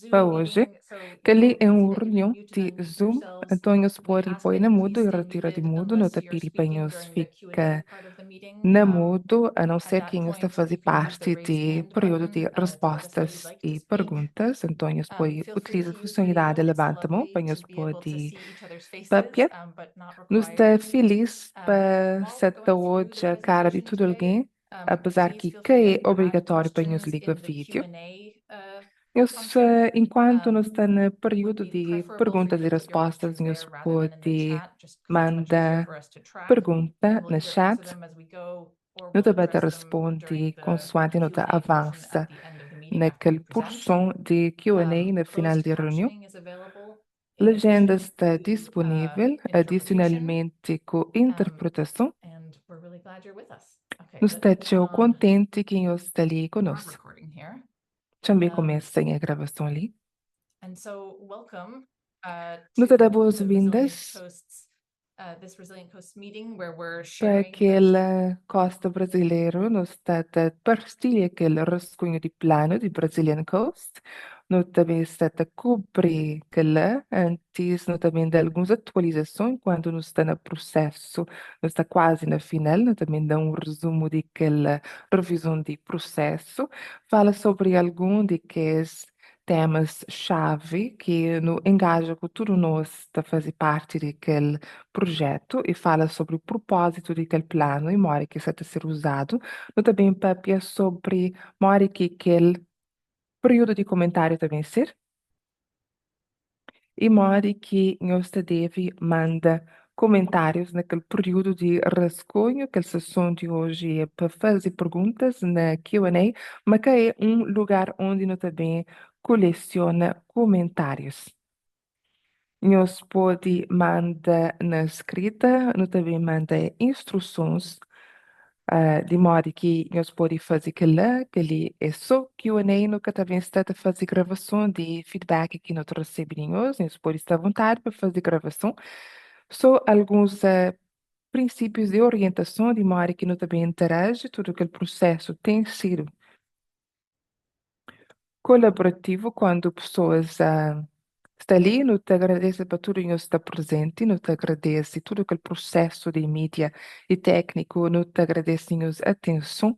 para Zoom hoje, meeting, so que ali é easy uma that you can reunião mute de and mute Zoom, yourselves. então nós We pode ask pôr that na you mudo please e stay retira de muted mudo, não unless te you're pedi para speaking nós during the Q&A fica part of the meeting. na mudo, a não At ser que that esta point, fazer you can use the parte raise de hand período button de to let us know you'd respostas like to e speak. perguntas, então nós pode Feel free utilizar to a use video. funcionalidade It's levanta a mão, para lovely nós to be able to pode see each other's faces, papia. but not Nos está required. feliz para While we're setar going through the hoje a cara de presentation todo today, alguém, apesar please que feel free é to add obrigatório para nos questions ligar in the vídeo. Q&A Nós, function. enquanto nós está no Would período be de preferable for perguntas you e to put your respostas, questions nós there rather than in the pode chat, just because it's much easier mandar for us to track. pergunta We'll no either answer chat. them as we go, or Nós we'll também address them during responde the consoante nós Q&A portion at avança the end of the meeting after naquele you present. porção de Q&A no final Closed da reunião. captioning is available. In Legenda addition está to disponível, interpretation, adicionalmente com interpretação. and we're really glad you're with us. Okay, Nos let's turn deixou on contente que você está ali our conosco. recording here. Também começa a gravação ali. And so welcome Nos to dá the Resilient boas-vindas Coasts, this Resilient Coast meeting where we're para sharing the aquela costa brasileira. Nos está a partilhar aquele rascunho de plano de Brazilian Coast. Nós também está a cobrir aquela antes, nós também dá algumas atualizações quando nós está no processo, nós está quase na final, nós também dá um resumo daquela revisão de processo, fala sobre algum de que temas-chave que no engaja com tudo nós a fazer parte daquele projeto e fala sobre o propósito daquele plano e mora que isso está a ser usado. Eu também papia sobre mora que aquele período de comentário também ser e mora que nós deve manda comentários naquele período de rascunho, que a sessão de hoje é para fazer perguntas na Q&A, mas que é um lugar onde nós também coleciona comentários. Nós pode mandar na escrita, nós também manda instruções, de modo que nós pode fazer que ali é só Q&A, nunca também está a fazer gravação de feedback que nós recebemos, nós pode estar à vontade para fazer gravação. Só alguns princípios de orientação, de modo que nós também interage, todo aquele processo tem sido colaborativo quando pessoas estão ali, não te agradece para tudo que está presente, não te agradece todo aquele processo de mídia e técnico, não te agradece a atenção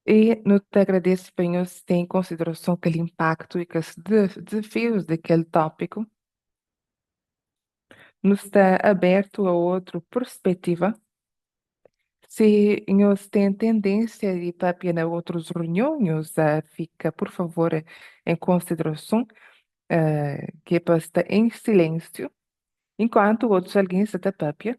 e não te agradece para nós ter em consideração aquele impacto e que os desafios daquele tópico, nos está aberto a outra perspectiva. Se nós tem tendência de papia na outras reuniões, fica, por favor, em consideração que é para estar em silêncio, enquanto outros alguém está a papia.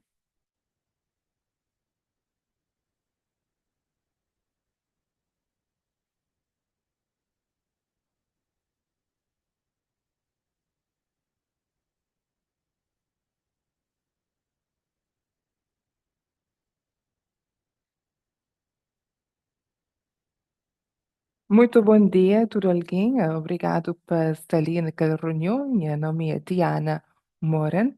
Muito bom dia, tudo alguém. Obrigado por estar ali naquela reunião. Meu nome é Diana Moran.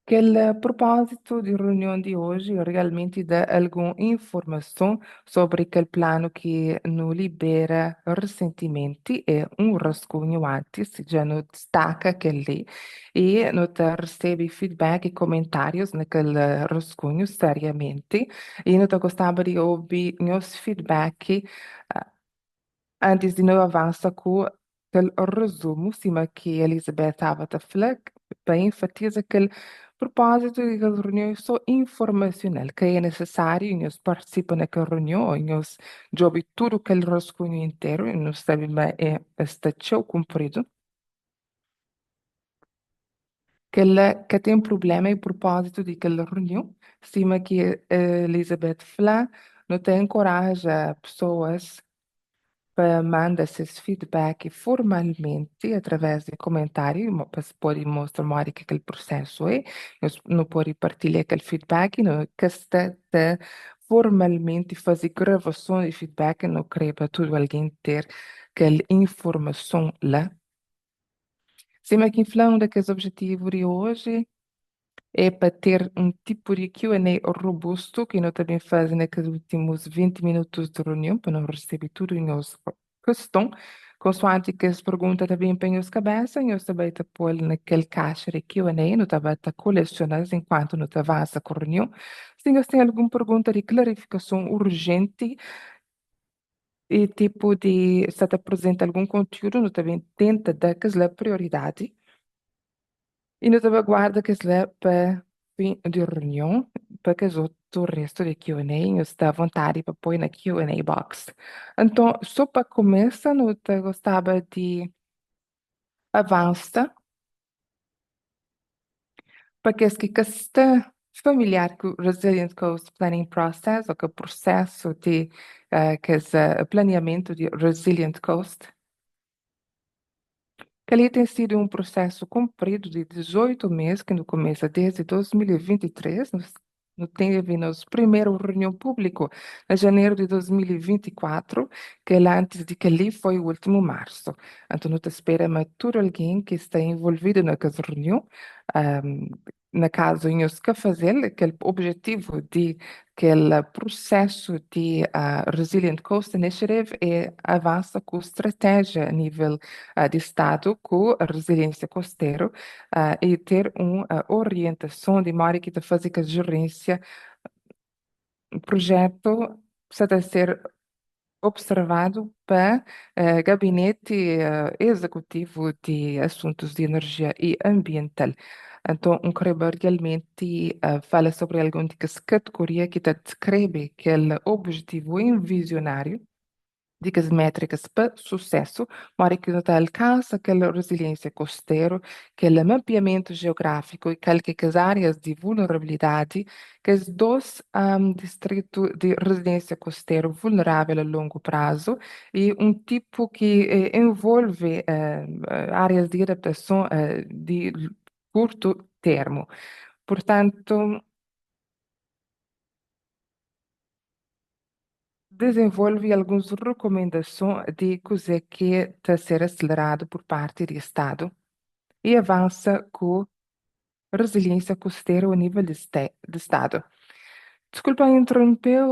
Aquele propósito de reunião de hoje é realmente dar alguma informação sobre aquele plano que nos libera recentemente, é um rascunho antes, já não destaca aquele, e não recebe feedback e comentários naquele rascunho seriamente, e não gostava de ouvir os feedback antes de não avançar com aquele resumo, cima que Elizabeth estava a falar, para enfatizar aquele propósito de aquela reunião só informacional, que é necessário, e nós participamos naquela reunião, e nós joga tudo aquele rascunho inteiro, e nós sabemos está tão cumprido, que tem problema e propósito de aquela reunião, cima que Elizabeth fala, não tem encoraja pessoas manda esses feedback formalmente através de comentário, para se pode mostrar mais que aquele processo é, não pode partilhar aquele feedback, não que está formalmente fazer gravação de feedback, não creio para todo alguém ter aquela informação lá. Sim, aqui falando daqueles objetivos de hoje, é para ter um tipo de Q&A robusto que nós também fazemos naqueles últimos 20 minutos de reunião, para não receber tudo em nossa questão. Consoante que as perguntas também para as cabeças, nós também te pôr naquele caixa de Q&A, nós também te colecionar enquanto nós avança com a reunião. Se você tem alguma pergunta de clarificação urgente e tipo de, se te apresenta algum conteúdo, nós também tenta dar que é prioridade. E não aguarda que se para fim de reunião, para que o resto de Q&A está à vontade para pôr na Q&A box. Então, só para começar, eu gostava de avançar, para que está familiar com o Resilient Coast Planning Process, ou com o processo de planeamento de Resilient Coast. Que ali tem sido um processo comprido de 18 meses, que no começo desde 2023, no teve nosso primeiro reunião público em janeiro de 2024, que é lá antes de que ali foi o último março. Então, nós esperamos todo alguém que está envolvido naquela reunião, um, na caso, nós que fazer aquele objetivo de aquele processo de Resilient Coast Initiative é avança com estratégia a nível de Estado com a resiliência costeira e ter uma orientação de modo que te fazer que a gerência, o projeto precisa ser observado para gabinete executivo de assuntos de energia e ambiental. Então, um corredor realmente fala sobre alguma categoria que descreve aquele objetivo em visionário dicas métricas para sucesso, para que você alcance aquela resiliência costeira, aquele mapeamento geográfico e aquelas áreas de vulnerabilidade, que os dois distritos de residência costeira vulnerável a longo prazo e um tipo que envolve áreas de adaptação de curto termo. Portanto, desenvolve algumas recomendações de coisa que está a ser acelerado por parte do Estado e avança com resiliência costeira ao nível de Estado. Desculpa, interrompeu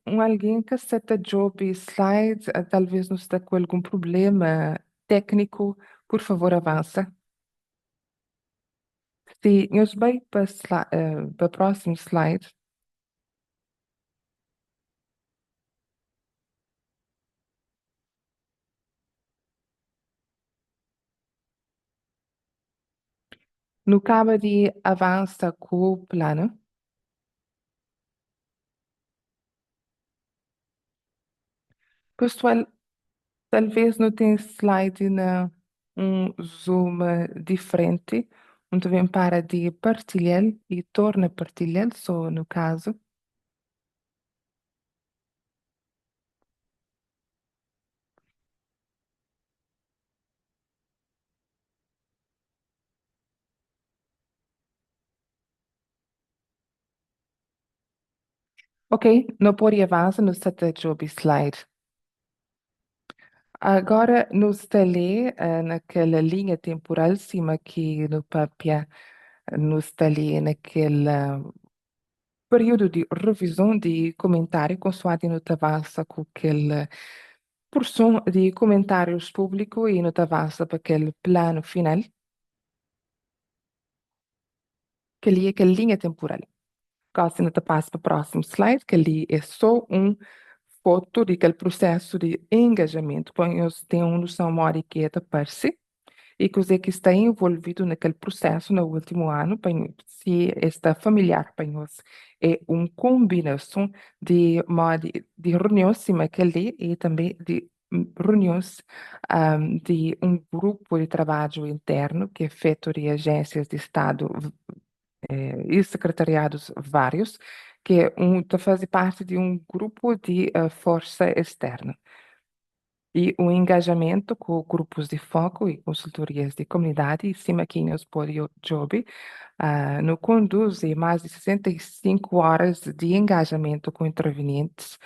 alguém que seta job slide, talvez não está com algum problema técnico, por favor, avança. Se nós vai para o próximo slide, no cabo de avança com o plano. Pessoal, talvez não tenha slide na um zoom diferente, onde vem para de partilhar e torna partilhar, só no caso. Ok, não pode avançar no set job slide. Agora, nos está ali, naquela linha temporal, cima aqui no papel, nos está ali naquele período de revisão de comentário, consoante no avança com aquele porção de comentários públicos e no avança para aquele plano final, que ali é aquela linha temporal. Caso não te passe para o próximo slide, que ali é só um foto daquele processo de engajamento, põe os tem uma noção maior que é parse e que você que está envolvido naquele processo no último ano, se está familiar para nós, é uma combinação de reuniões sim, aquele e também de reuniões de um grupo de trabalho interno que é feito de agências de Estado e secretariados vários, que é faz parte de um grupo de força externa. E o engajamento com grupos de foco e consultorias de comunidade, em cima aqui nos Podio Job, no conduz mais de 65 horas de engajamento com intervenientes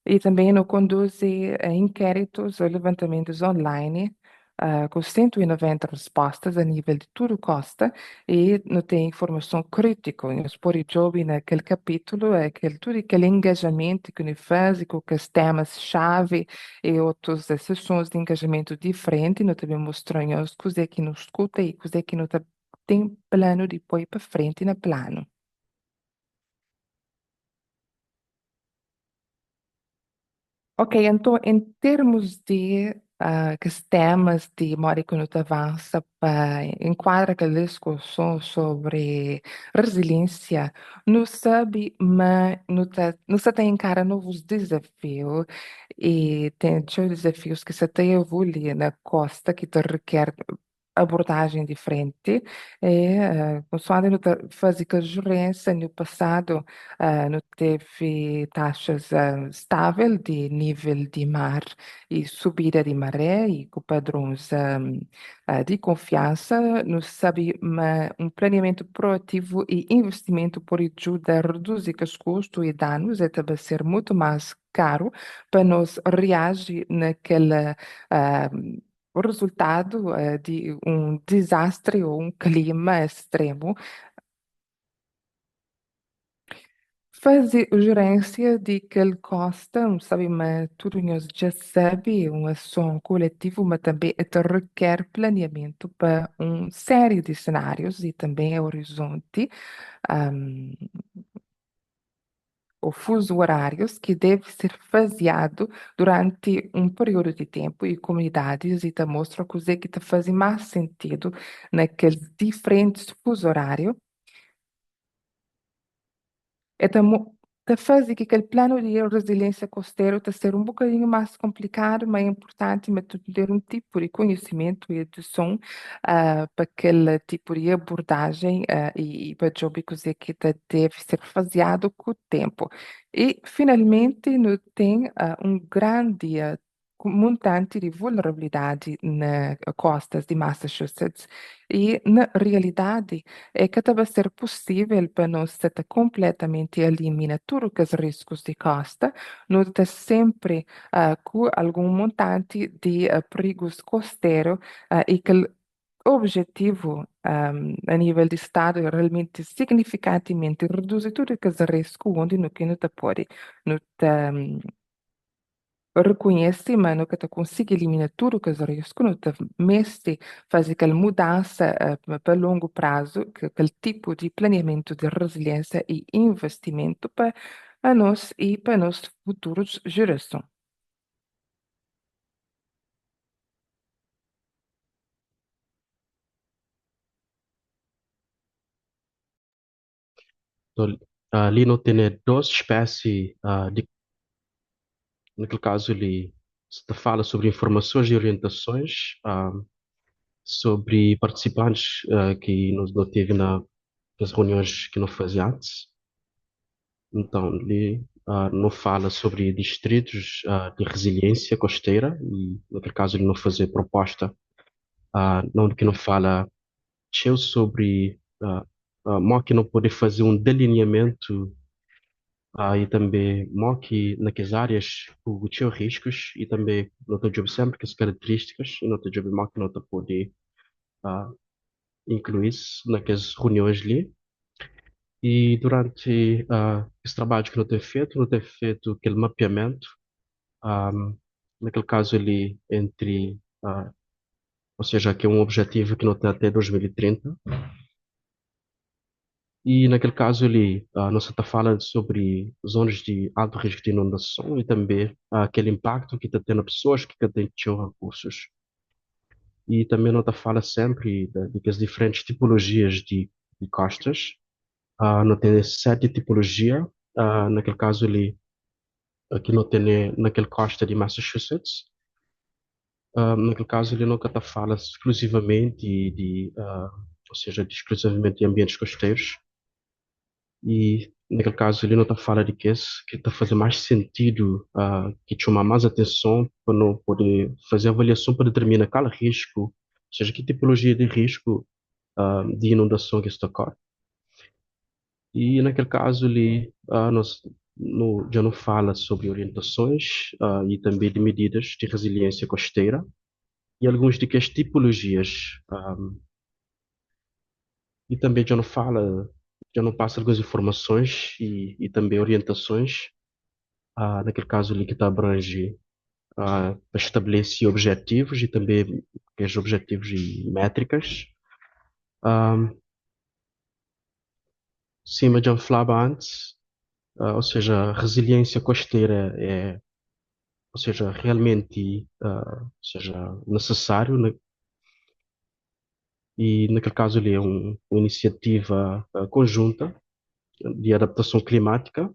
e também no conduz inquéritos ou levantamentos online com 190 respostas a nível de tudo Costa e não tem informação crítica. Nós por jogo naquele capítulo é aquele, tudo aquele engajamento que nós faz com os temas-chave e outras sessões de engajamento diferentes. Nós também mostramos coisas que nos escuta e coisas que não tem plano de pôr para frente no plano. Ok, então, em termos de que os temas de modo que nós avança para enquadra aquela discussão sobre resiliência, não sabe, mas não está encara novos desafios e tem muitos desafios que se tem evoluir na costa que te requer abordagem diferente consoante não faz que a gerência no passado não teve taxas estáveis de nível de mar e subida de maré e com padrões de confiança, não sabe, mas um planeamento proativo e investimento por ajudar a reduzir os custos e danos e também ser muito mais caro para nós reagir naquela ah, o resultado de um desastre ou um clima extremo. Fazer gerência de que ele gosta, sabe, mas tudo nós já sabe, uma ação coletiva, mas também requer planeamento para uma série de cenários e também horizonte, um, ou fuso horários que deve ser faseado durante um período de tempo e comunidades e te mostra coisa que te faz mais sentido naqueles diferentes fuso horários te faz que aquele plano de resiliência costeira está ser um bocadinho mais complicado, mas é importante mas tu ter um tipo de conhecimento e educação para aquele tipo de abordagem e para job que deve ser faseado com o tempo. E, finalmente, não tem um grande montante de vulnerabilidade nas costas de Massachusetts e, na realidade, é que deve ser possível para nós estar completamente eliminar todos os riscos de costa, nós está sempre com algum montante de perigos costeiros e que o objetivo a nível de Estado é realmente significativamente reduzir todos os riscos onde não que não te pode, não te, reconhece, mas nunca te consegue eliminar tudo que os riscos, não te mete fazer aquela mudança para longo prazo, que aquele tipo de planeamento de resiliência e investimento para a nós e para nós futuros gerações. Então, ali não tem duas espécies, naquele caso ali se te fala sobre informações e orientações sobre participantes que não teve nas reuniões que não fazia antes. Então, ali não fala sobre distritos de resiliência costeira e naquele caso ele não fazer proposta, não que não fala cheio sobre como que não pode fazer um delineamento e também que naquelas áreas o tinha riscos e também nota job sempre que as características e nota job que nota pode ah, incluir-se naquelas reuniões ali e durante esse trabalho que não tem feito aquele mapeamento ah, naquele caso ali entre ou seja que é um objetivo que não tem até 2030 e naquele caso ali, nós está falando sobre zonas de alto risco de inundação e também aquele impacto que está tendo pessoas que têm recursos. E também nós está fala sempre das diferentes tipologias de costas. Não tem sete tipologias. Naquele caso ali, aqui não tem naquele costa de Massachusetts. Naquele caso ele nunca está fala exclusivamente ou seja, exclusivamente de ambientes costeiros. E naquele caso ele não está falando de que está fazendo mais sentido, que chama mais atenção para não poder fazer avaliação para determinar qual risco, ou seja, que tipologia de risco de inundação que está ocorre. E naquele caso ele nós já não fala sobre orientações e também de medidas de resiliência costeira. e algumas de que as tipologias. E também já não passa algumas informações e também orientações, naquele caso ali que está abrange, para estabelecer objetivos e também os objetivos e métricas. Ah, sim, mas já falava antes, ou seja, a resiliência costeira é, ou seja, realmente, ou seja, necessário, né? E naquele caso ali é uma iniciativa conjunta de adaptação climática.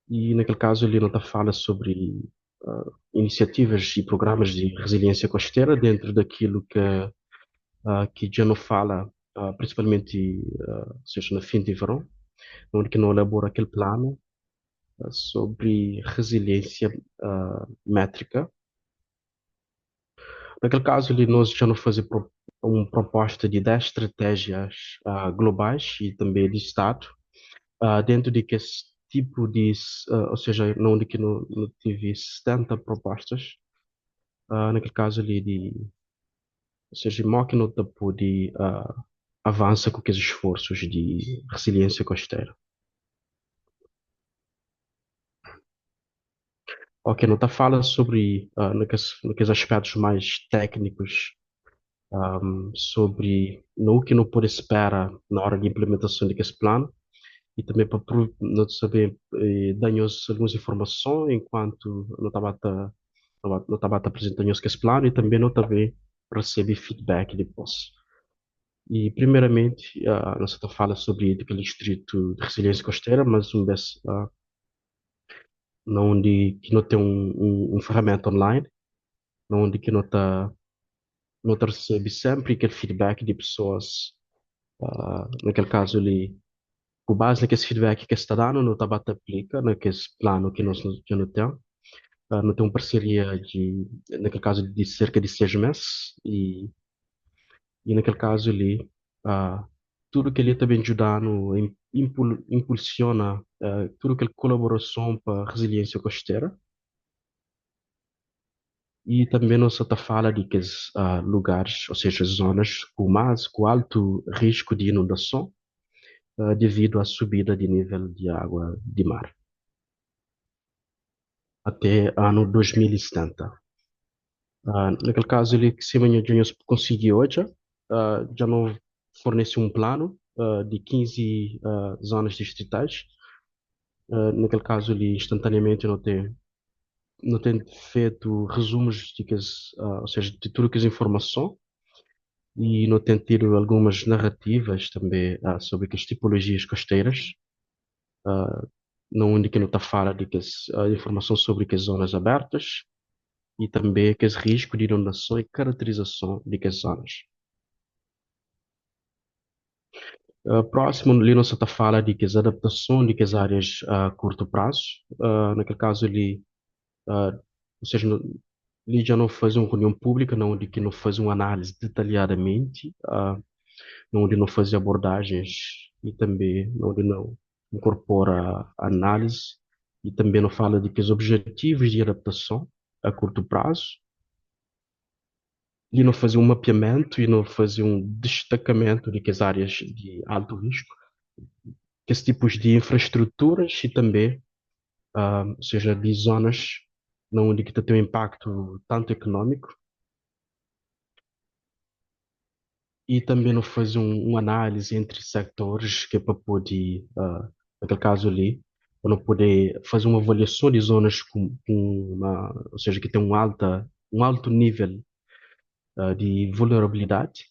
E naquele caso ele não está fala sobre iniciativas e programas de resiliência costeira dentro daquilo que já não fala, principalmente, ou seja, no fim de verão, onde que não elabora aquele plano sobre resiliência métrica. Naquele caso ele nós já não fazer uma proposta de 10 estratégias globais e também de Estado dentro de que esse tipo de, ou seja, não de que não tive 70 propostas, naquele caso ali ou seja, mock no topo de avança com aqueles esforços de resiliência costeira. Ok, não está fala sobre naqueles aspectos mais técnicos sobre no que não pode esperar na hora de implementação desse plano e também para não saber dar-nos algumas informações enquanto não estava apresentando esse plano e também não também receber feedback depois. E primeiramente, nós está fala sobre aquele distrito de resiliência costeira, mas vez não onde que não tem um ferramenta online, não onde que não tá recebe sempre aquele feedback de pessoas, naquele caso ali com base naquele feedback que está dando, não está aplica naquele plano que nós já não temos. Não tem uma parceria naquele caso, de cerca de 6 meses. E naquele caso ali, ah, tudo que ele também ajudando, impulsiona tudo que colaboração para a resiliência costeira. E também nós está fala de que lugares, ou seja, zonas com alto risco de inundação devido à subida de nível de água de mar até ano 2070. Naquele caso, ele que se amanhã conseguiu hoje, já não fornece um plano de 15 zonas distritais. Naquele caso, ele instantaneamente não tem feito resumos ou seja, de tudo que é informação e não tem tido algumas narrativas também sobre as tipologias costeiras. Uh, não onde que não está fala de que a informação sobre as zonas abertas e também que esse risco de inundação e caracterização de que zonas. Próximo, ali nós está fala de que as adaptação de que as áreas a curto prazo, naquele caso ele, ou seja, ele já não faz uma reunião pública, não onde que não faz uma análise detalhadamente, não onde não faz abordagens e também onde não incorpora a análise e também não fala de que os objetivos de adaptação a curto prazo e não fazer um mapeamento e não fazer um destacamento de que as áreas de alto risco, que esse tipos de infraestruturas e também, ou seja, de zonas não onde que tem um impacto tanto econômico e também não fazer uma análise entre setores que é para poder, naquele caso ali, para não poder fazer uma avaliação de zonas com ou seja, que tem um alto nível de vulnerabilidade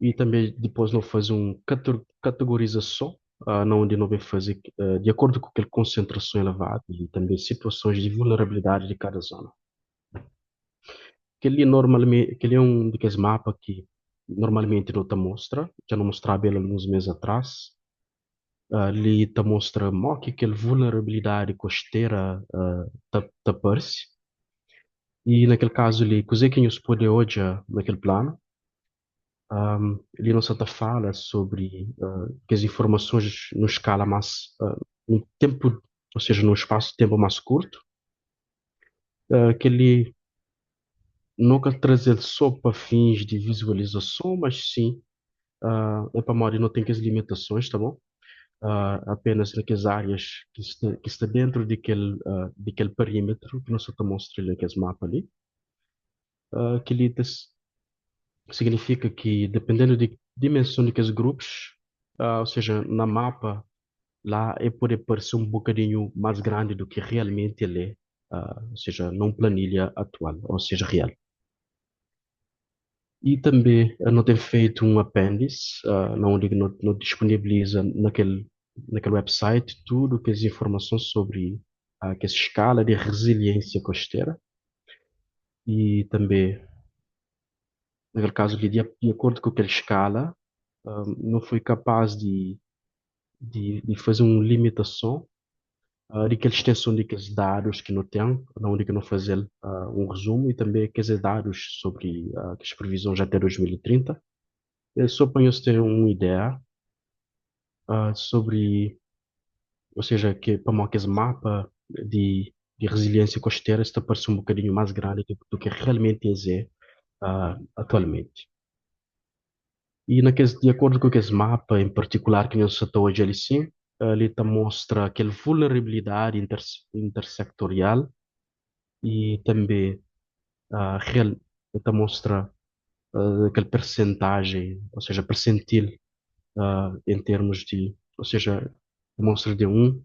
e também depois não fazer uma categorização, não onde não vai fazer de acordo com aquela concentração elevada e também situações de vulnerabilidade de cada zona. Aquele é um daqueles mapas que normalmente não te mostra, já não mostrava ele alguns meses atrás. Ali te mostra mo que aquela vulnerabilidade costeira te aparece. E naquele caso ali, coisa que nos pode hoje naquele plano, ele não só te fala sobre que as informações no escala mais, um tempo, ou seja, num espaço de tempo mais curto, que ele nunca trazer só para fins de visualização, mas sim, é para Mori não tem que as limitações, tá bom? Apenas naquelas áreas que está dentro daquele perímetro que nós só te mostra ali, aqueles mapas ali, que lhe significa que dependendo de dimensão daqueles grupos, ou seja, na mapa, lá pode parecer um bocadinho mais grande do que realmente ele é, ou seja, não planilha atual, ou seja, real. E também não tem feito um apêndice, onde não disponibiliza naquele website tudo que as informações sobre que é a escala de resiliência costeira e também, naquele caso, de acordo com aquela escala, não foi capaz de fazer uma limitação daquela extensão daqueles dados que não tem, onde que não fazer um resumo e também aqueles dados sobre as previsões até 2030. Só para eu ter uma ideia sobre, ou seja, que para aquele mapa de resiliência costeira está parecendo um bocadinho mais grande do que realmente é atualmente. E de acordo com esse mapa em particular que nós estamos hoje ali sim, ele tá mostra aquela vulnerabilidade intersectorial e também real, ele mostra aquela percentagem, ou seja, percentil em termos ou seja, mostra de um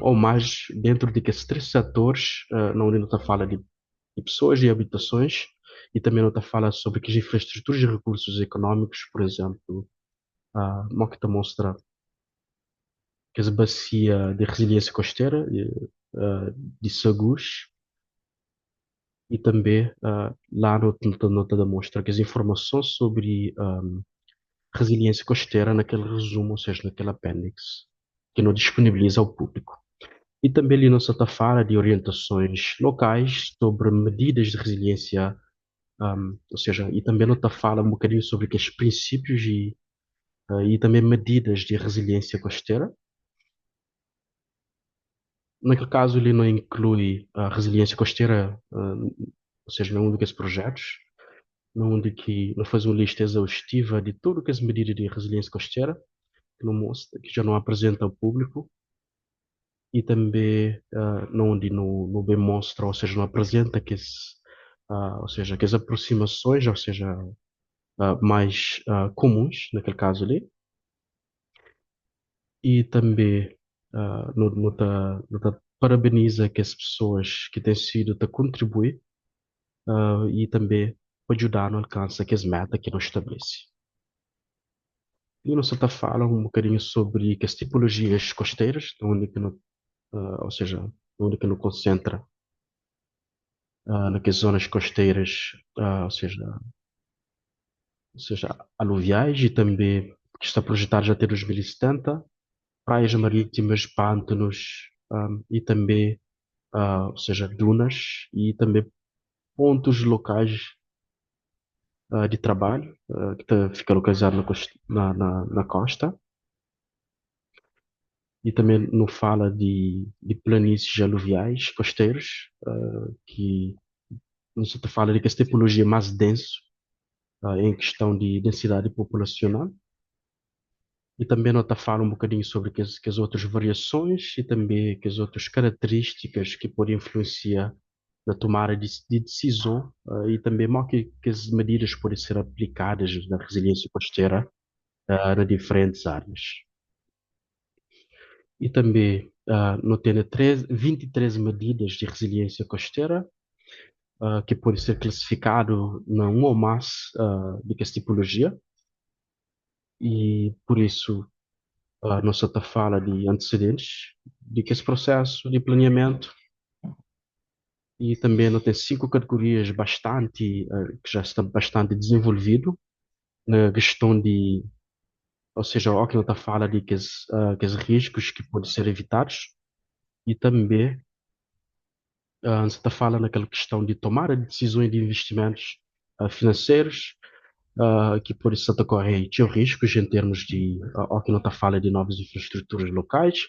ou mais dentro de que esses três setores, não onde não está fala de pessoas e habitações, e também não está fala sobre que as infraestruturas e recursos econômicos, por exemplo, uma que mostra que a bacia de resiliência costeira de Sagus, e também lá nota demonstra que as informações sobre resiliência costeira naquele resumo, ou seja, naquele apêndice, que não disponibiliza ao público. E também ali não se fala de orientações locais sobre medidas de resiliência, ou seja, e também não está fala um bocadinho sobre aqueles princípios e também medidas de resiliência costeira. Naquele caso, ele não inclui a resiliência costeira, ou seja, nenhum daqueles projetos, não de que não faz uma lista exaustiva de tudo que as medidas de resiliência costeira, que não mostra, que já não apresenta ao público, e também não onde não bem mostra, ou seja, não apresenta ou seja, que as aproximações, ou seja, mais comuns, naquele caso ali, e também parabeniza que as pessoas que têm sido a contribuir e também para ajudar no alcance que as metas que nós estabelece. E nós até fala um bocadinho sobre que as tipologias costeiras, onde que não, ou seja, onde que não concentra naquelas zonas costeiras, ou seja, aluviais e também que está projetado já até 2070, praias marítimas, pântanos e também, ou seja, dunas e também pontos locais de trabalho que fica localizado na costa. E também não fala de planícies aluviais costeiros, que não se fala de que essa tipologia é mais denso em questão de densidade populacional. E também não fala um bocadinho sobre que as outras variações e também que as outras características que podem influenciar na tomada de decisão e também como que as medidas podem ser aplicadas na resiliência costeira nas diferentes áreas. E também não tem 23 medidas de resiliência costeira que pode ser classificado na um ou mais de que essa tipologia. E por isso não se fala de antecedentes de que esse processo de planeamento e também não tem 5 categorias que já está bastante desenvolvido na questão ou seja, o que não está fala de que os riscos que podem ser evitados e também você está falando naquela questão de tomar decisões de investimentos financeiros que por isso ocorrem tinham riscos em termos ao que não está falando de novas infraestruturas locais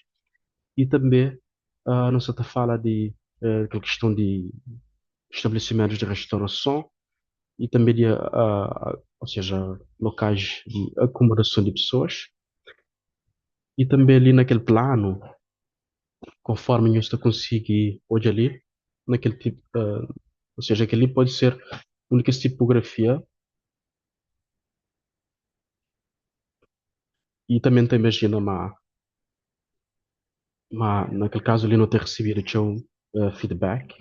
e também não se está falando de aquela questão estabelecimentos de restauração e também ou seja, locais de acomodação de pessoas. E também ali naquele plano, conforme eu estou conseguir hoje ali, naquele tipo, ou seja, aquele pode ser única tipografia e também te imagina, naquele caso ali não ter recebido o seu feedback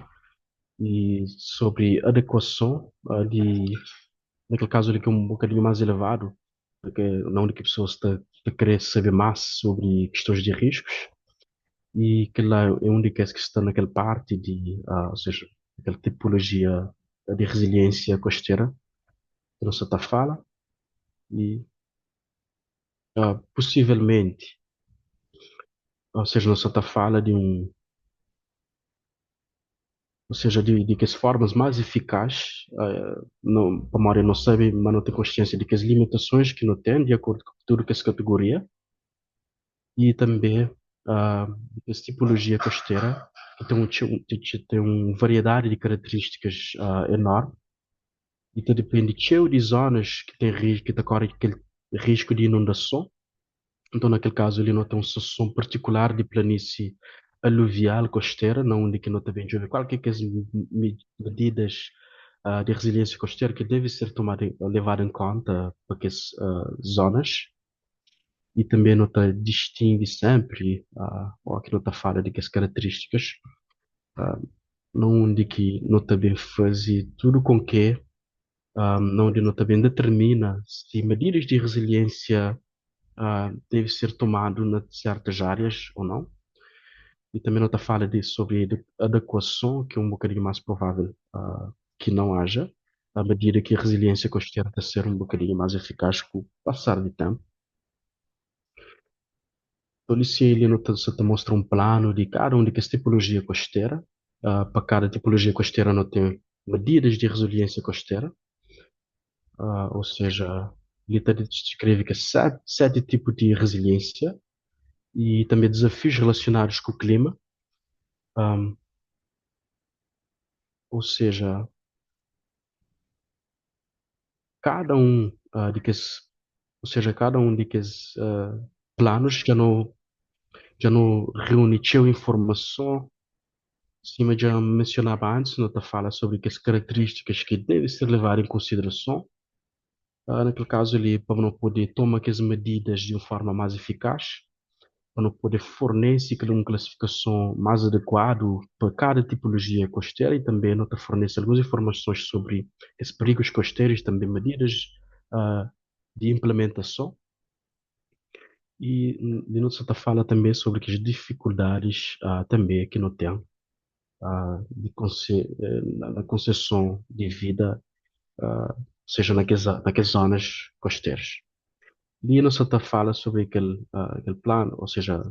e sobre adequação naquele caso ali que é um bocadinho mais elevado, porque na única pessoa está a querer saber mais sobre questões de riscos e que lá é onde que está naquela parte ou seja, aquela tipologia de resiliência costeira que não se está a fala e possivelmente, ou seja, não se está a fala ou seja, de que as formas mais eficazes, não, a maioria não sabe, mas não tem consciência de que as limitações que não tem, de acordo com tudo que essa categoria, e também essa tipologia costeira, que tem uma variedade de características enorme, e que depende de zonas que tem risco, que corre aquele risco de inundação. Então, naquele caso, ele não tem uma situação particular de planície aluvial costeira, não onde que não também chove. Qualquer que as medidas de resiliência costeira que devem ser levadas em conta para aquelas zonas e também não está distingue sempre, ou aqui não está fala de que as características, ah, não onde que não também faz tudo com que, não onde não também determina se medidas de resiliência deve ser tomado em certas áreas ou não. E também não está fala sobre adequação, que é um bocadinho mais provável que não haja, à medida que a resiliência costeira está a ser um bocadinho mais eficaz com o passar de tempo. Então, se ele não se te mostra um plano de cada uma das tipologia costeira, para cada tipologia costeira não tem medidas de resiliência costeira, ou seja, ele está descreve que sete tipos de resiliência e também desafios relacionados com o clima, um, ou seja, cada um ou seja, cada um daqueles planos já não reúne a informação, cima já mencionava antes, não te fala sobre as características que devem ser levadas em consideração. Naquele caso, ele para não poder tomar as medidas de uma forma mais eficaz, para não poder fornecer uma classificação mais adequada para cada tipologia costeira e também não te fornece algumas informações sobre os perigos costeiros, também medidas ah, de implementação. E não se fala também sobre as dificuldades também que não tem na concessão de vida, seja naquelas zonas costeiras. E não se fala sobre aquele plano, ou seja,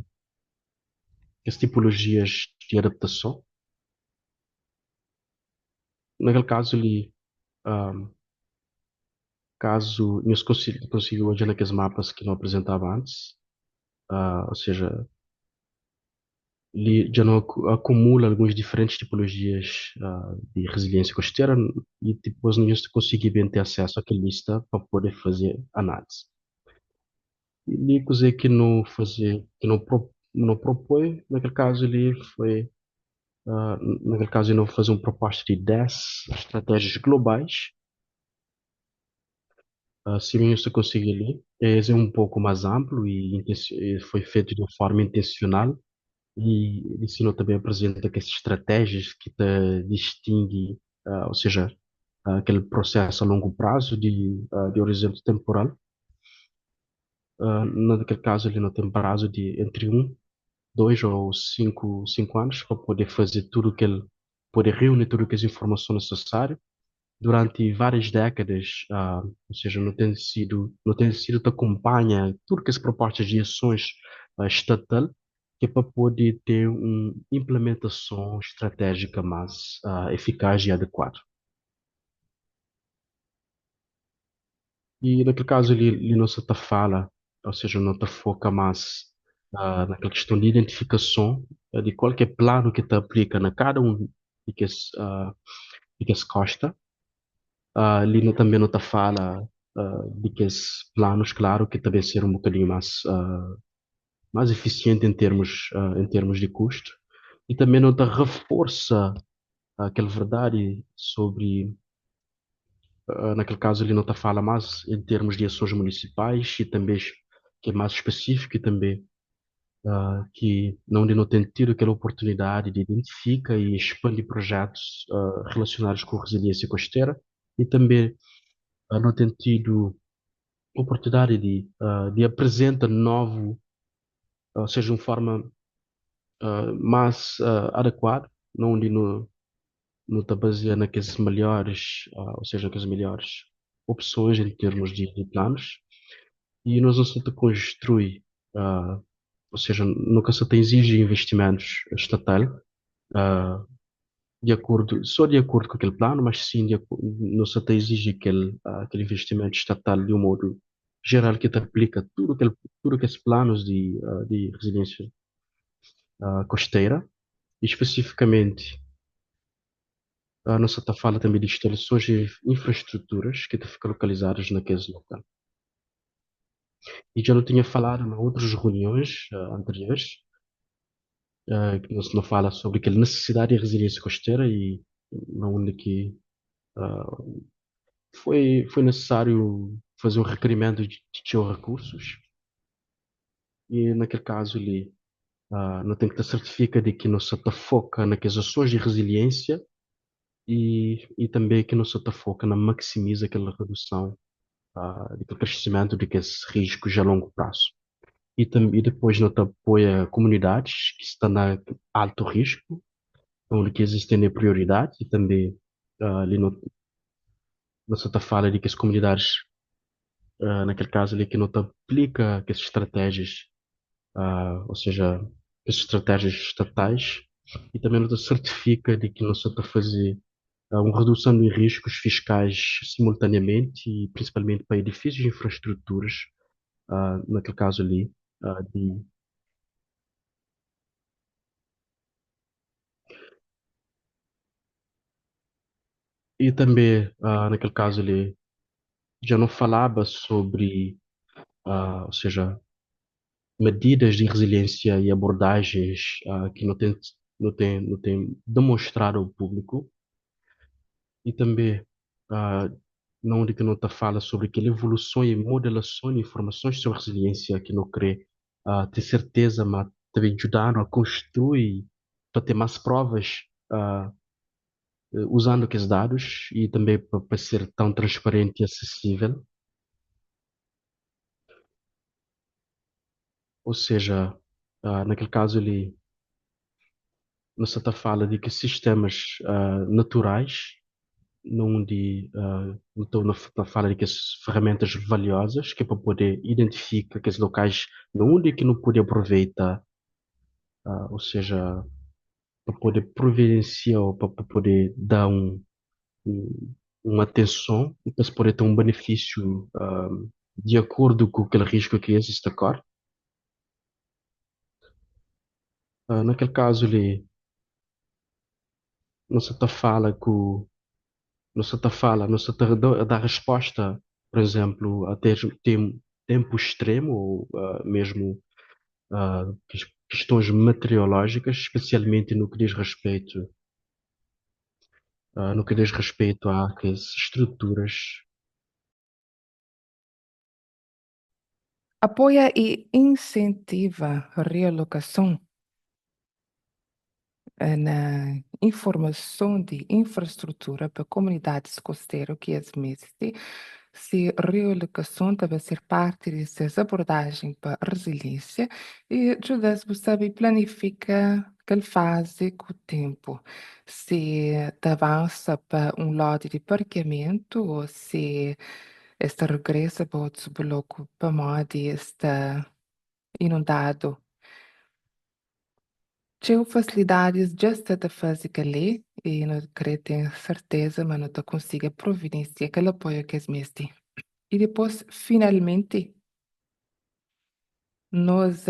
as tipologias de adaptação. Naquele caso, ali, ah, caso nós consigo hoje naqueles mapas que não apresentava antes, ou seja, ele já não acumula algumas diferentes tipologias de resiliência costeira e depois nós conseguimos bem ter acesso àquela lista para poder fazer análise. E coisa que não fazer, que não propõe, naquele caso ele foi, naquele caso ele não fazer uma proposta de 10 estratégias globais. Se nós conseguir ler, esse é um pouco mais amplo e foi feito de uma forma intencional. E ele ensinou também apresenta que essas estratégias que te distingue, ou seja, aquele processo a longo prazo de horizonte temporal. Naquele caso, ele não tem prazo de entre 2 ou 5 anos para poder fazer tudo que ele, poder reunir tudo que as informações necessárias durante várias décadas, ou seja, não tem sido te acompanha tudo que as propostas de ações estatal que é para poder ter uma implementação estratégica mais eficaz e adequada. E naquele caso ele não se te fala, ou seja, não te foca mais naquela questão de identificação de qualquer plano que te aplica na cada um de que de que se costa. Ali também não está fala de que esses planos, claro, que também ser um bocadinho mais eficiente em termos de custo. E também não está reforça aquela verdade sobre, naquele caso, ele não está fala mais em termos de ações municipais e também que é mais específico e também que não tem tido aquela oportunidade de identificar e expandir projetos relacionados com resiliência costeira e também não tem tido oportunidade de apresentar novo, ou seja, uma forma mais adequada, não onde no está baseado naqueles melhores, ou seja, aquelas melhores opções em termos de planos. E nós não se construir, ou seja, nunca se tem exige investimentos estatal, ah, só de acordo com aquele plano, mas sim não se te exige aquele investimento estatal de um modo geral que te aplica tudo aqueles planos de resiliência costeira, e especificamente não se te fala também de instalações de infraestruturas que te ficam localizadas naqueles locais. E já não tinha falado em outras reuniões anteriores, que não fala sobre aquela necessidade de resiliência costeira e onde que ah, foi necessário fazer um requerimento de recursos e naquele caso ali não tem que ter certifica de que não se te foca naquelas ações de resiliência e também que não se te foca na maximiza aquela redução daquele crescimento daqueles riscos a longo prazo. E depois não te apoia comunidades que estão na alto risco, onde que existem prioridade e também ali não se te fala de que as comunidades naquele caso ali que não te aplica que as estratégias, ou seja, as estratégias estatais e também não te certifica de que não se está a fazer uma redução de riscos fiscais simultaneamente e principalmente para edifícios e infraestruturas, naquele caso ali, ah, de, e também naquele caso ali já não falava sobre, ou seja, medidas de resiliência e abordagens que não tem demonstrado ao público e também ah, não onde que não está fala sobre aquela evolução e modelação de informações sobre resiliência que não crê ter certeza, mas também ajudaram a construir para ter mais provas usando aqueles dados e também para ser tão transparente e acessível. Ou seja, naquele caso ali não se está fala de que sistemas naturais não de então na fala de que as ferramentas valiosas que é para poder identificar que os locais onde que não pode aproveitar, ou seja, para poder providenciar ou para poder dar um, uma atenção e para se poder ter um benefício de acordo com aquele risco que existe agora. Naquele caso ali, não se está fala que não se está fala, não se está a dar resposta, por exemplo, a ter tempo extremo ou mesmo questões meteorológicas, especialmente no que diz respeito, no que diz respeito às estruturas. Apoia e incentiva a realocação na informação de infraestrutura para comunidades costeiras que existem, se realocação deve ser parte dessas abordagens para resiliência e ajuda-se a saber planificar aquela fase com o tempo. Se avança para um lote de parqueamento ou se esta regressa para outro bloco para modo está inundado. Tinha facilidades just de fazer ali e não queria ter certeza, mas não te consigo providenciar aquele apoio que es mestre. E depois, finalmente, nós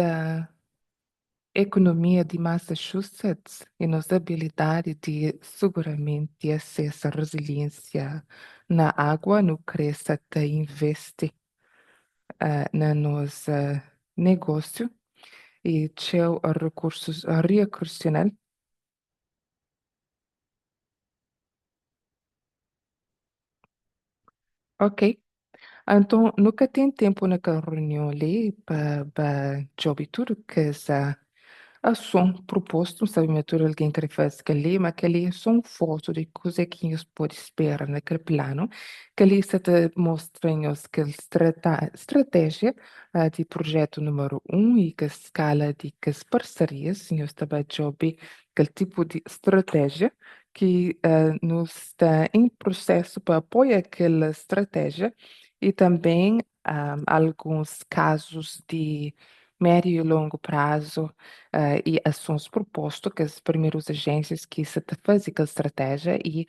economia de Massachusetts e nossa habilidade de seguramente acessar resiliência na água, no cresce até investe na nossa negócio e teu recursos recursional. Ok. Então, nunca tem tempo naquela reunião ali para job e tudo que essa ação proposto, sabe, mas alguém que faz ali, mas que ali é só uma foto de coisa que eles podem esperar naquele plano, que ali se te mostra-nos que a estratégia de projeto número e que a escala de que as parcerias, nós também job, aquele tipo de estratégia que nos está em processo para apoiar aquela estratégia e também alguns casos de médio e longo prazo e ações propostas que as primeiras agências que se te fazem aquela estratégia e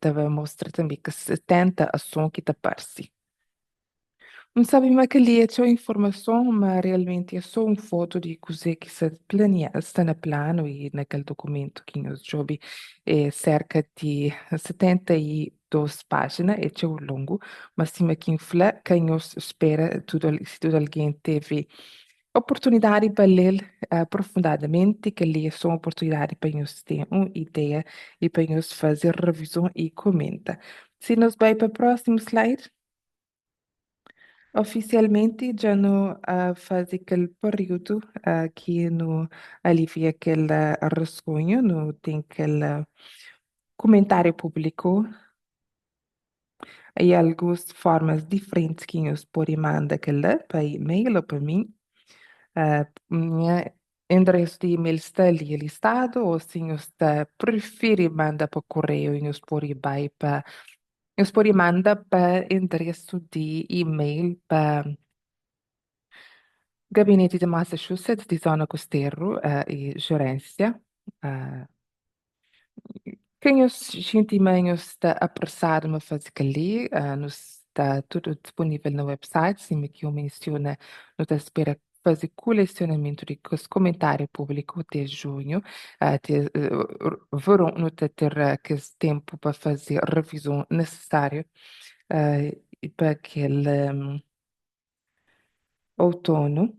também mostra também que se tenta ação que te parece. Não sabe mais que ali é só informação, mas realmente é só uma foto de coisa que se planeia, está no plano e naquele documento que nós job é cerca de 72 páginas, é tão longo, mas cima que infla, que nós espera tudo, se tudo alguém teve oportunidade para ler aprofundadamente, que ali é só uma oportunidade para nós ter uma ideia e para nós fazer revisão e comenta. Se nós vai para o próximo slide. Oficialmente já não faz aquele período que no alivia aquele rascunho, não tem aquele comentário público e algumas formas diferentes que nós podem mandar aquele para e-mail ou para mim. Minha endereço de e-mail está ali listado ou se nós prefere mandar para correio e nós podemos para nós podemos mandar para endereço de e-mail para Gabinete de Massachusetts di zona costeiro e gerência. Uh, quem os gentimanhos está apressado a fazer ali, nos está tudo disponível no website, sim, que eu menciono, não está espera fazer colecionamento de comentários públicos até junho, verão não está ter que tempo para fazer a revisão necessária e para aquele outono.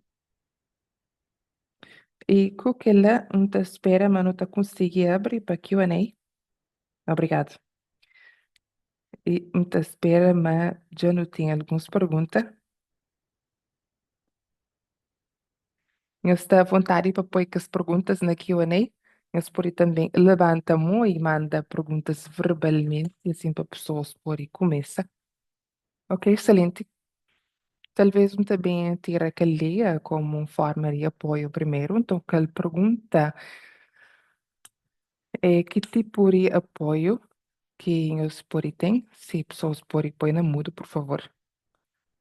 E com que ela não te espera, mas não te conseguir abrir para Q&A. Obrigado. E não te espera, mas já não tem algumas perguntas. Eu estou à vontade para pôr as perguntas na Q&A. Mas pode também levanta a mão e manda perguntas verbalmente, assim para pessoas poderem começar. Ok, excelente. Talvez eu também tire aquele como uma forma de apoio primeiro. Então, aquela pergunta é que tipo de apoio que os podem ter? Se pessoas podem pôr na mudo, por favor.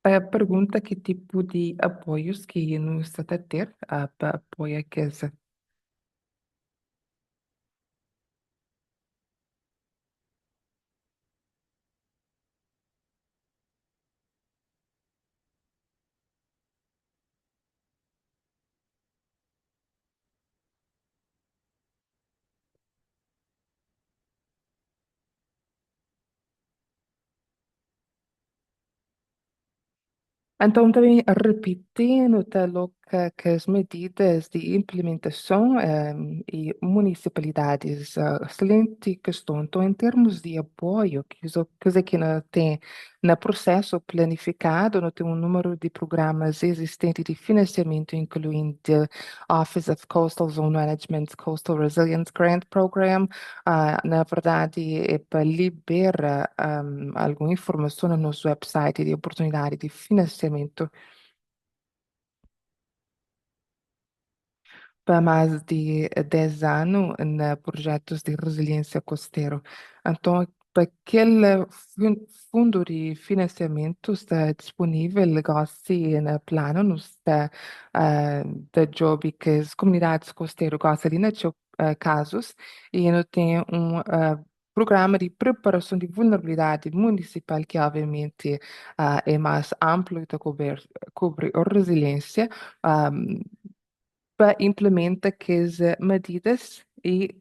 A pergunta que tipo de apoios que nos está a ter para apoiar a casa. Então, também repetindo que as medidas de implementação e municipalidades, excelente questão. Então, em termos de apoio, que aqui não tem no processo planificado, não tem um número de programas existentes de financiamento, incluindo Office of Coastal Zone Management, Coastal Resilience Grant Program. Na verdade, é para liberar alguma informação no nosso website de oportunidade de financiamento para mais de 10 anos em projetos de resiliência costeira. Então, para aquele fundo de financiamento está disponível, se no plano, no está da job que as comunidades costeiras gostam de casos, e não tem um programa de preparação de vulnerabilidade municipal que obviamente é mais amplo e cobre a resiliência. para implementar aquelas medidas e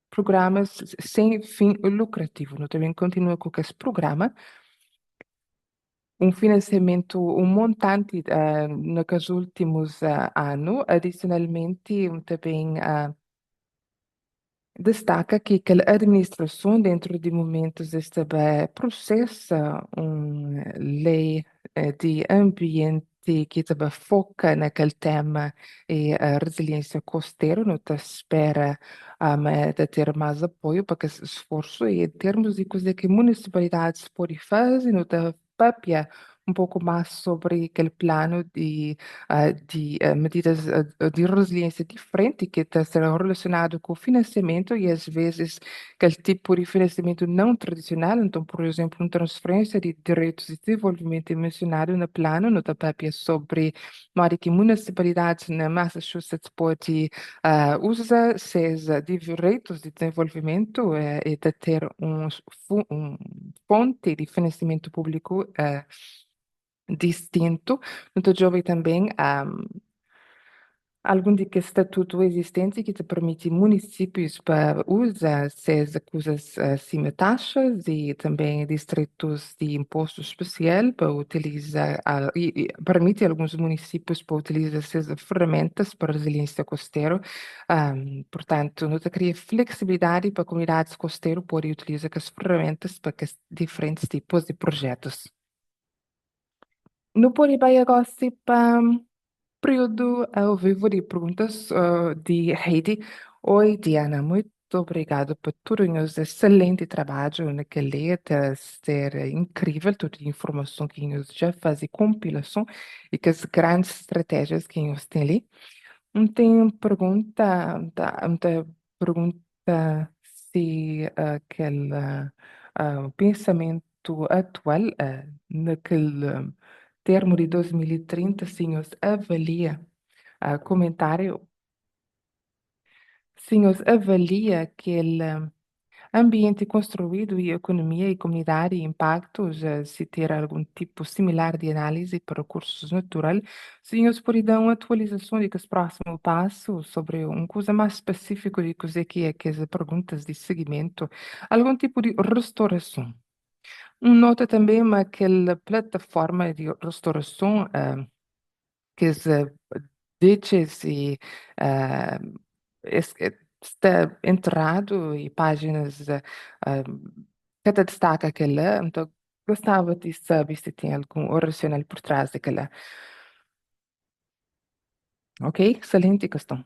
programas sem fim lucrativo. Nós também continua com esse programa, um financiamento, um montante nos últimos anos, adicionalmente também destaca que a administração, dentro de momentos deste processa uma lei de ambiente que também foca naquele tema e a resiliência costeira, não te espera de ter mais apoio para que esse esforço e em termos de coisa que municipalidades podem fazer, não te papia um pouco mais sobre aquele plano de medidas de resiliência diferente que está sendo relacionado com o financiamento e às vezes aquele tipo de financiamento não tradicional. Então, por exemplo, uma transferência de direitos de desenvolvimento mencionado no plano, no TAPEP, sobre modo que municipalidades na Massachusetts pode usar seus direitos de desenvolvimento e de ter um fonte de financiamento público distinto. No jovem também algum de que estatuto existente que te permite municípios para usar essas coisas acima taxas e também distritos de imposto especial para utilizar e permite alguns municípios para utilizar essas ferramentas para resiliência costeira. Portanto, não te cria flexibilidade para comunidades costeiras poderem utilizar as ferramentas para que diferentes tipos de projetos. No pode vai agora para período ao vivo de perguntas de Heidi. Oi, Diana, muito obrigada por todo o seu excelente trabalho naquele de ser incrível, toda a informação que nós já faz e compilação e que as grandes estratégias que nós temos ali. Tem pergunta, pergunta se aquele pensamento atual, naquele termo de 2030, senhores, avalia, comentário, senhores, avalia aquele ambiente construído e economia e comunidade e impactos, se ter algum tipo similar de análise para recursos naturais, senhores, podem dar uma atualização de que os próximos passos sobre uma coisa mais específica de coisa que é que as perguntas de seguimento, algum tipo de restauração. Nota também aquela plataforma de restauração que se dice e eh, está enterrado e páginas que destaca aquela, então gostava de saber se tem algum racional por trás daquela. Ok? Excelente questão.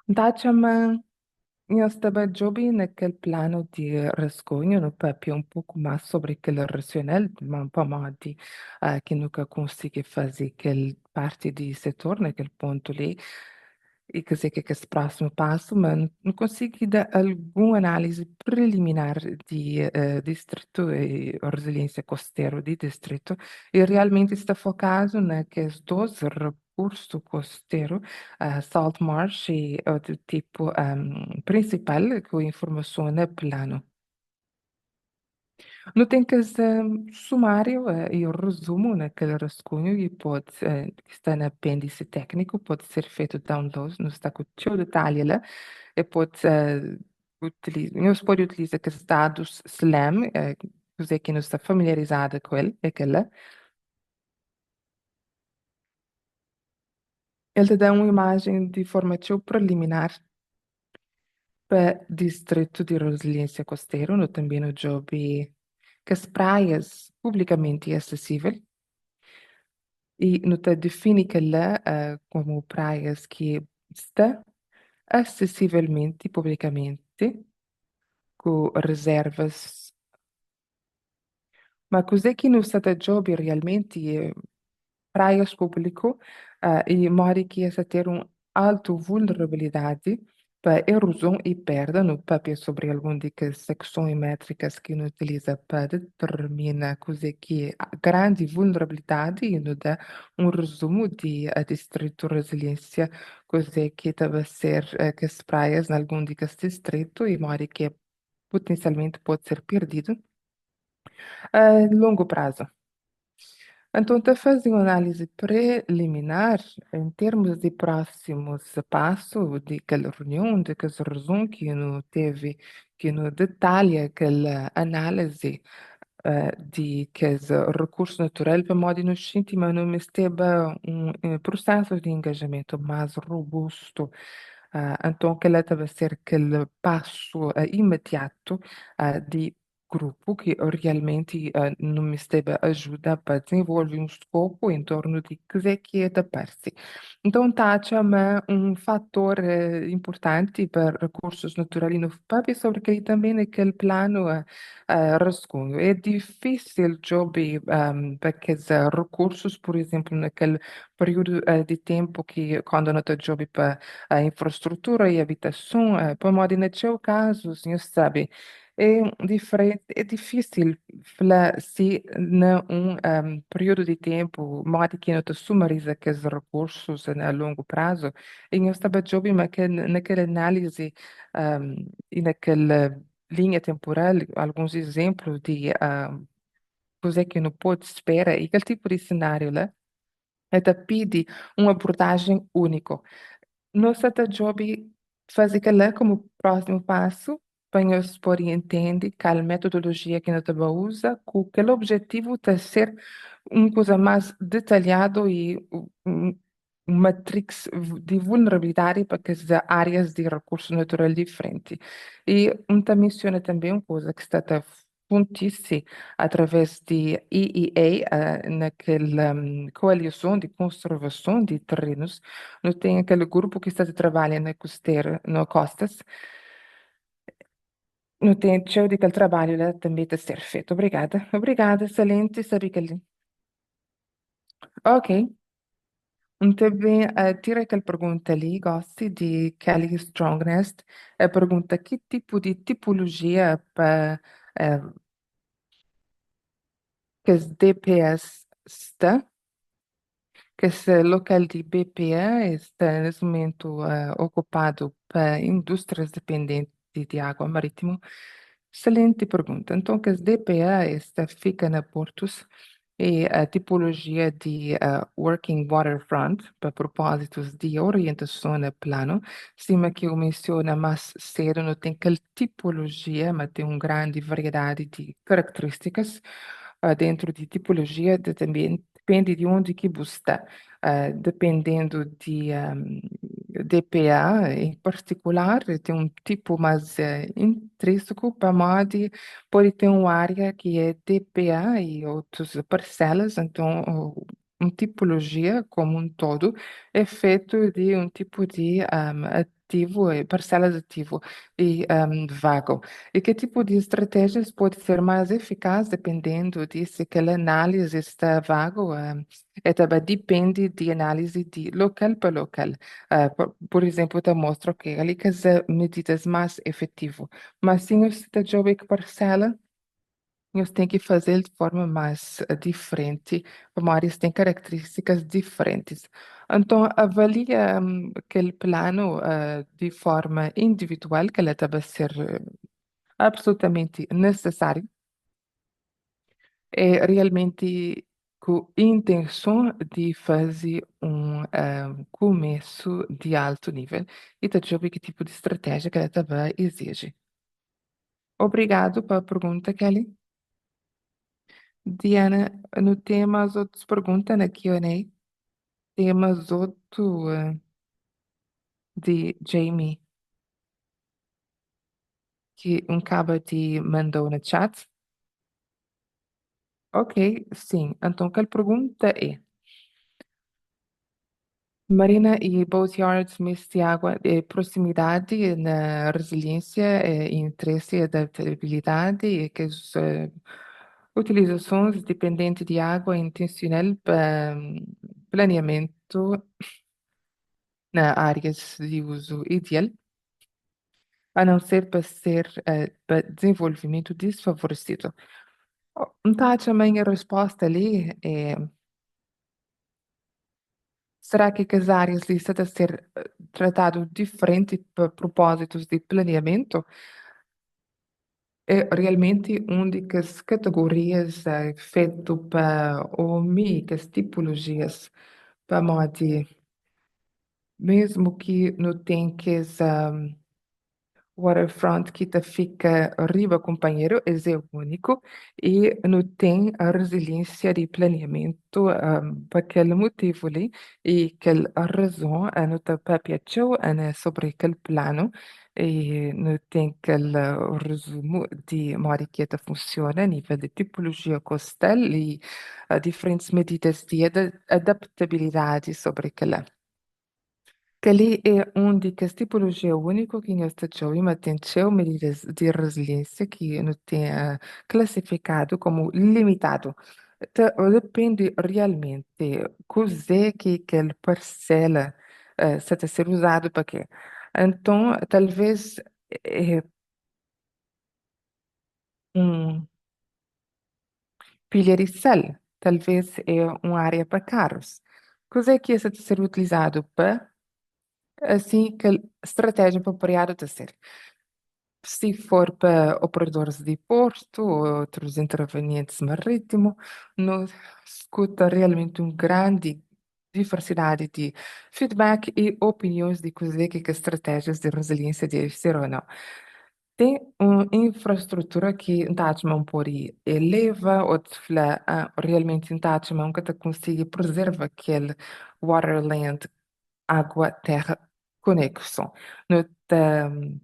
Então, chama, eu estava jovem naquele plano de rascunho, no papel um pouco mais sobre aquele racional, mas para mais de que nunca consegui fazer aquele parte de setor naquele ponto ali. E quer dizer que esse próximo passo, mas não consigo dar alguma análise preliminar de distrito e resiliência costeira de distrito e realmente está focado naqueles dois recursos costeiros, salt marsh e outro tipo principal com informação no plano. No tem que ser sumário e o resumo naquele rascunho e pode, que está no apêndice técnico, pode ser feito download, não está com todo detalhe lá, e pode, nós pode utilizar aqueles dados SLAM, você que não está familiarizado com ele, aquela. Ele te dá uma imagem de formato preliminar para Distrito de Resiliência Costeira, no também no job que as praias publicamente acessíveis. E nota define que lá como praias que está acessivelmente publicamente com reservas. Mas cos'è che non stata job realmente praias público e mora que essa ter um alto vulnerabilidade para erosão e perda no papel sobre alguma das secções métricas que não utiliza para determinar coisa que é a grande vulnerabilidade e nos dá um resumo de distrito resiliência, coisa que deve ser que as praias em algum desses distritos e mora que potencialmente pode ser perdido a longo prazo. Então, está fazendo uma análise preliminar em termos de próximos passos de aquela reunião, de aquele resumo que não teve, que não detalha aquela análise de que os recursos naturais para modo nos sentimos não esteve processo de engajamento mais robusto. Então, que ela deve ser aquele passo imediato de grupo que realmente não esteve ajuda para desenvolver um escopo em torno de que é da parte. Então, tá, chama fator importante para recursos naturais no FPAP, sobre que também naquele plano rascunho. É difícil job para que os recursos, por exemplo, naquele período de tempo que quando não está job para a infraestrutura e habitação, para modo no seu caso, o senhor sabe, é diferente, é difícil falar se num período de tempo, modo que não te sumariza aqueles recursos a longo prazo, e eu estava job naquela análise e naquela linha temporal, alguns exemplos de coisa que não pode esperar, e aquele tipo de cenário lá, é te pede uma abordagem única. Nossa job fazer aquilo como próximo passo, para nós por entender qual metodologia que nós usa, com aquele objetivo de ser uma coisa mais detalhado e um matrix de vulnerabilidade para que as áreas de recurso natural diferentes. E menciona também uma coisa que está a acontecer através de EEA, naquela coalizão de conservação de terrenos, não tem aquele grupo que está a trabalhar na costeira, no costas, não tem show de aquele trabalho lá também a ser feito. Obrigada. Obrigada, excelente, sabe que ali. Ok. Também tira aquela pergunta ali, gosto de Kelly Strongness. A pergunta que tipo de tipologia para que as DPS está? Que esse local de BPA está nesse momento ocupado para indústrias dependentes de água marítima. Excelente pergunta. Então, que as DPA fica na Portos e a tipologia de Working Waterfront para propósitos de orientação no plano, cima que eu menciono mais cedo, não tem aquela tipologia, mas tem uma grande variedade de características dentro de tipologia, também depende de onde que você está. Dependendo de DPA, em particular, tem um tipo mais intrínseco para modo pode ter uma área que é DPA e outras parcelas, então uma tipologia como um todo é feito de um tipo de ativo, parcelas ativo e vago. E que tipo de estratégias pode ser mais eficaz dependendo de se aquela análise está vago, também depende de análise de local para local. Por exemplo, te mostro que ali que as medidas mais efetivas, mas se você está jovem que parcela, você tem que fazer de forma mais diferente, como eles têm características diferentes. Então, avalia aquele plano de forma individual, que ela deve ser absolutamente necessário, é realmente com intenção de fazer começo de alto nível e de saber que tipo de estratégia que ela também exige. Obrigado pela pergunta, Kelly. Diana, no tema as outras perguntas na Q&A, temas outro de Jamie, que acaba de mandou no chat. Ok, sim. Então, aquela pergunta é: Marina e Boatyards, Miss Tiago, proximidade na resiliência, interesse e adaptabilidade, e que as utilizações dependentes de água intencional para planeamento na áreas de uso ideal, a não ser para ser para desenvolvimento desfavorecido. Então, também a resposta ali é: será que as áreas listas a ser tratado diferente para propósitos de planeamento? é realmente únicas categorias feito para únicas tipologias para modo mesmo que não tem que waterfront que te fica arriba, companheiro, esse é o único, e não tem a resiliência de planeamento para aquele motivo ali, e aquela razão não te piaceu sobre aquele plano, e não tem aquele resumo de modo que funciona a nível de tipologia costal e diferentes medidas de adaptabilidade sobre aquela. Cali é um dicas tipologia único que nós temos mas tem medidas de resiliência que não tem classificado como limitado. Depende realmente cos'è que aquela parcela está a ser usado para quê. Então, talvez é um pilha de sal, talvez é uma área para carros. Cos'è que está a ser utilizado para assim que a estratégia para apoiar o ser. Se for para operadores de porto ou outros intervenientes marítimos, nos escuta realmente uma grande diversidade de feedback e opiniões de que estratégias de resiliência devem ser ou não. Tem uma infraestrutura que não pode eleva ou realmente não que consiga preservar aquele waterland água, terra, conexão. Não te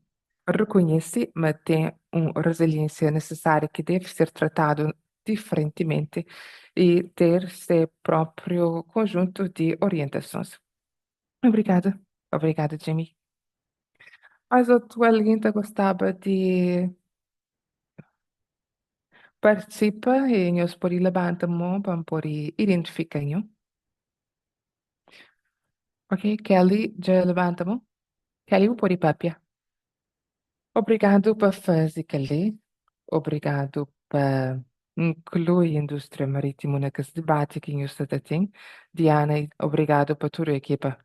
reconhece, mas tem uma resiliência necessária que deve ser tratado diferentemente e ter seu próprio conjunto de orientações. Obrigada. Obrigada, Jamie. Mas outro alguém que gostava de participar e nós por levantar a mão para por identificar. Ok, Kelly, já levanta a mão. Kelly, o por papia. Obrigado por fazer, Kelly. Obrigado por incluir a indústria marítima nesse debate que nós estamos tendo. Diana, obrigado por toda a equipa.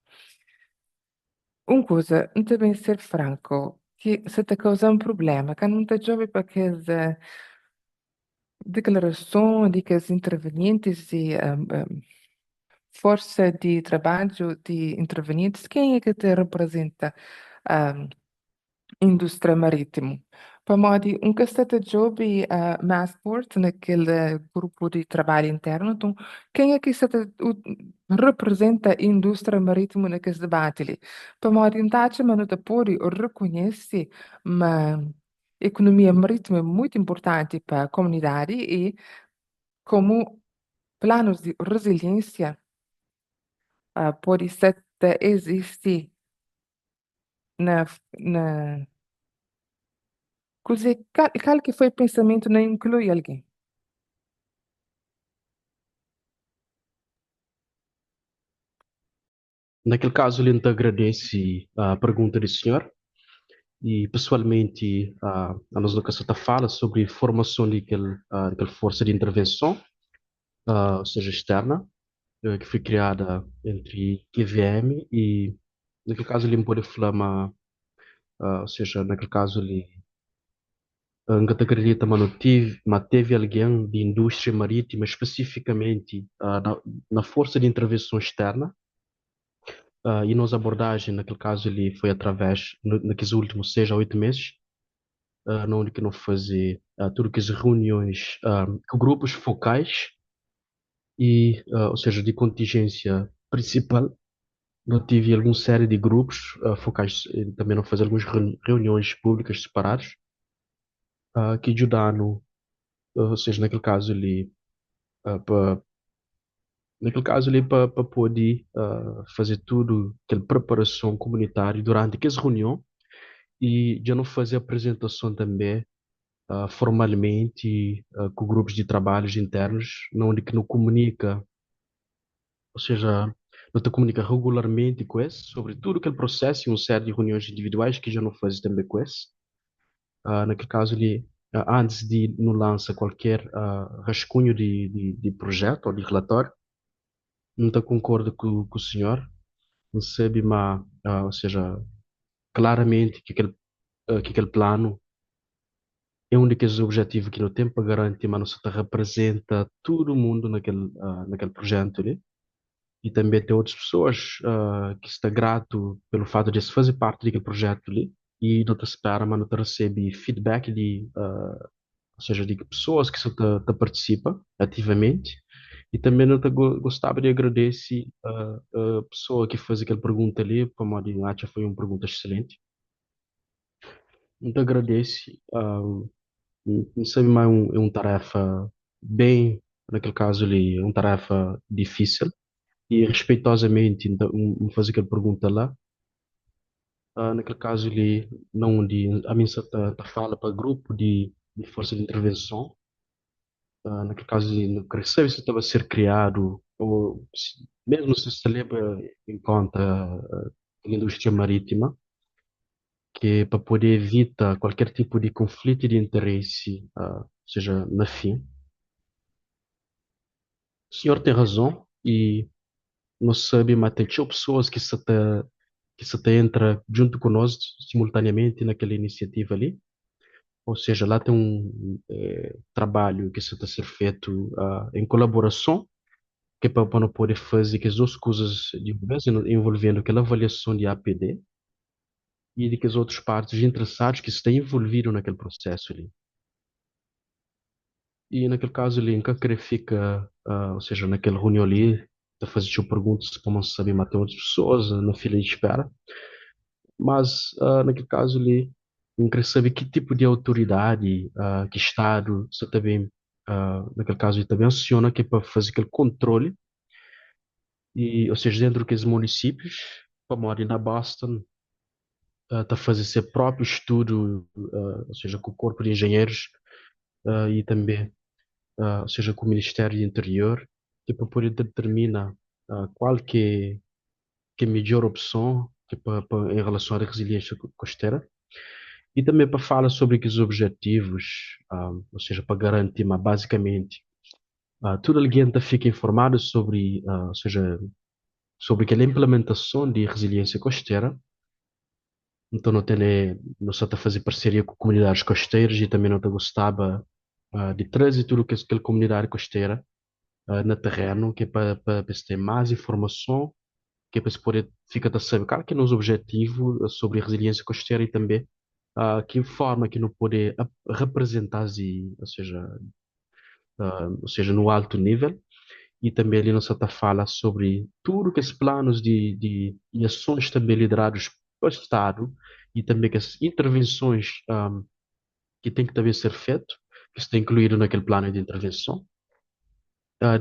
Uma coisa, não também ser franco, que se te causa um problema, que não te jovem para que as declarações de que as intervenientes e força de trabalho de intervenientes, quem é que te representa? Indústria marítima. Para modo, um castelo de job e Massport naquele grupo de trabalho interno, então, quem é que representa a indústria marítima naquele debate ali? Para modo, então, mas não te pode reconhecer, mas a economia marítima é muito importante para a comunidade e como planos de resiliência pode ser existir na, na così, qual que foi o pensamento não inclui alguém? Naquele caso, ele te agradece a pergunta do senhor e, pessoalmente, a nossa educação fala sobre formação daquela força de intervenção, ou seja, externa, que foi criada entre IVM e, naquele caso, ele pode falar, ou seja, naquele caso, ele não acredita, mas teve alguém de indústria marítima, especificamente na força de intervenção externa. E nossa abordagem, naquele caso, ele foi através, naqueles últimos 6 a 8 meses, onde que não fazer tudo que as reuniões com grupos focais e, ou seja, de contingência principal. Não tive alguma série de grupos focais, também não fazer algumas reuniões públicas separadas, que ajudaram, ou seja, naquele caso ali para poder fazer tudo aquela preparação comunitária durante aquela reunião e já não fazer apresentação também formalmente com grupos de trabalhos internos, onde que não comunica, ou seja, não te comunica regularmente com esse, sobre tudo aquele processo e uma série de reuniões individuais que já não faz também com esse. Naquele caso ali, antes de não lança qualquer rascunho de projeto ou de relatório, não te concordo com o senhor, não sabe, mas, ou seja, claramente que aquele plano é um daqueles objetivos que no tempo garante, mas não se te representa todo mundo naquele projeto ali. E também tem outras pessoas que está grato pelo fato de se fazer parte daquele projeto ali e não te espera, mas não te recebe feedback ou seja, de pessoas que só te participa ativamente. E também não te gostava de agradecer a pessoa que fez aquela pergunta ali, como a Nath foi uma pergunta excelente. Não te agradece. Não sei, mas é uma tarefa bem, naquele caso ali, é uma tarefa difícil. E respeitosamente, então, fazer aquela pergunta lá. Naquele caso ali, não de, a mim só tá fala para grupo de força de intervenção. Naquele caso ali, não queria saber se estava a ser criado, ou mesmo se se leva em conta a indústria marítima, que é para poder evitar qualquer tipo de conflito de interesse, ou seja, na fim. O senhor tem razão e não sabe, mas tem tinha pessoas que se te entra junto conosco simultaneamente naquela iniciativa ali. Ou seja, lá tem um trabalho que se está a ser feito em colaboração, que é para não poder fazer que as duas coisas de uma vez, envolvendo aquela avaliação de APD e de que as outras partes interessadas que estão envolvidas naquele processo ali. E naquele caso ali, em que fica, ou seja, naquela reunião ali, a fazer tipo perguntas para não saber matar outras pessoas na fila de espera. Mas, naquele caso ali, eu queria saber que tipo de autoridade, que Estado, você também, naquele caso, ele também aciona que é para fazer aquele controle, e, ou seja, dentro daqueles municípios, como ali na Boston, está a fazer seu próprio estudo, ou seja, com o corpo de engenheiros, e também, ou seja, com o Ministério do Interior, que é para poder determinar qual que é a melhor opção que é em relação à resiliência costeira. E também para falar sobre os objetivos, ou seja, para garantir, mas basicamente, toda a gente fica informado sobre, ou seja, sobre aquela implementação de resiliência costeira. Então não tem, não só está a fazer parceria com comunidades costeiras e também não está gostava de trazer tudo que é aquela comunidade costeira na terreno, que é para se ter mais informação, que é para se poder ficar a saber qual que é o nosso objetivo sobre resiliência costeira e também que forma que não pode representar, ou seja, no alto nível, e também ali nós está fala sobre tudo que os planos de ações também liderados pelo Estado e também que as intervenções que tem que também ser feito, que está incluído naquele plano de intervenção.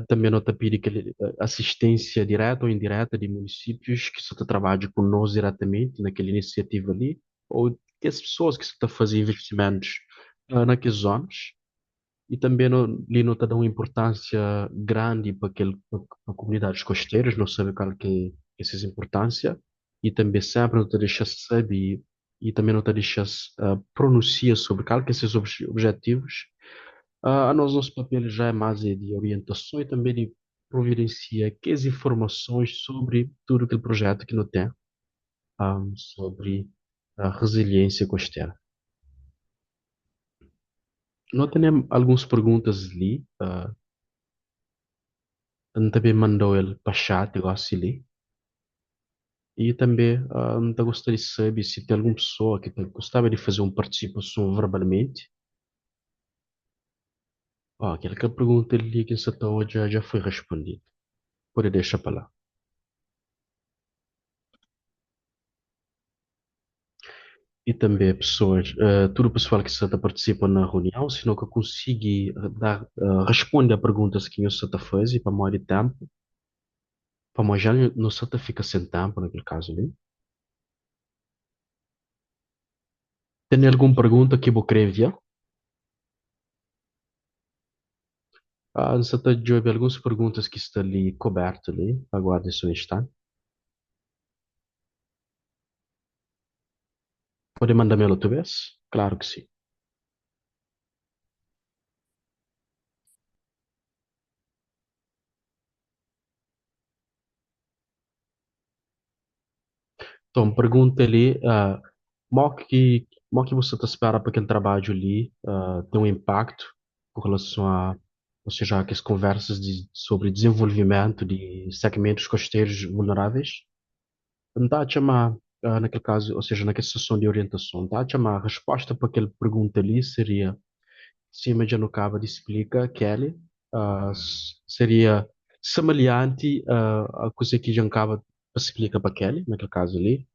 Também nota pedir que assistência direta ou indireta de municípios que se trabalham conosco diretamente naquela iniciativa ali, ou que as pessoas que se estão a fazer investimentos naquelas zonas. E também ali não está dando uma importância grande para comunidades costeiras, não sabe qual que é essa importância. E também sempre não te deixa saber e também não te deixa pronunciar sobre qual que é esses objetivos. A nós, nosso papel já é mais de orientação e também de providenciar que as informações sobre tudo aquele projeto que não tem, sobre a resiliência costeira. Nós temos algumas perguntas ali, também mandou ele para chat, eu acho ali. E também eu gostaria de saber se tem alguma pessoa que gostava de fazer uma participação verbalmente. Aquela pergunta ali que essa hoje já foi respondida. Pode deixar para lá. E também pessoas, todo o pessoal que está participa na reunião, se não que conseguir dar, responde a perguntas que você está fazendo para mais de tempo, para mais já não está fica sem tempo naquele caso ali. Tem alguma pergunta que eu queria enviar? Você está de olho em algumas perguntas que estão ali cobertas ali, aguarde só um instante. Pode mandar mail outra vez? Claro que sim. Então, pergunta ali, como é que você espera para aquele trabalho ali ter um impacto com relação a, ou seja, que as conversas sobre desenvolvimento de segmentos costeiros vulneráveis? Não está a chamar, naquele caso, ou seja, naquela sessão de orientação, está a chamar a resposta para aquela pergunta ali seria, cima já no cabo de explica, Kelly, seria semelhante à coisa que já acaba explica para Kelly, naquele caso ali.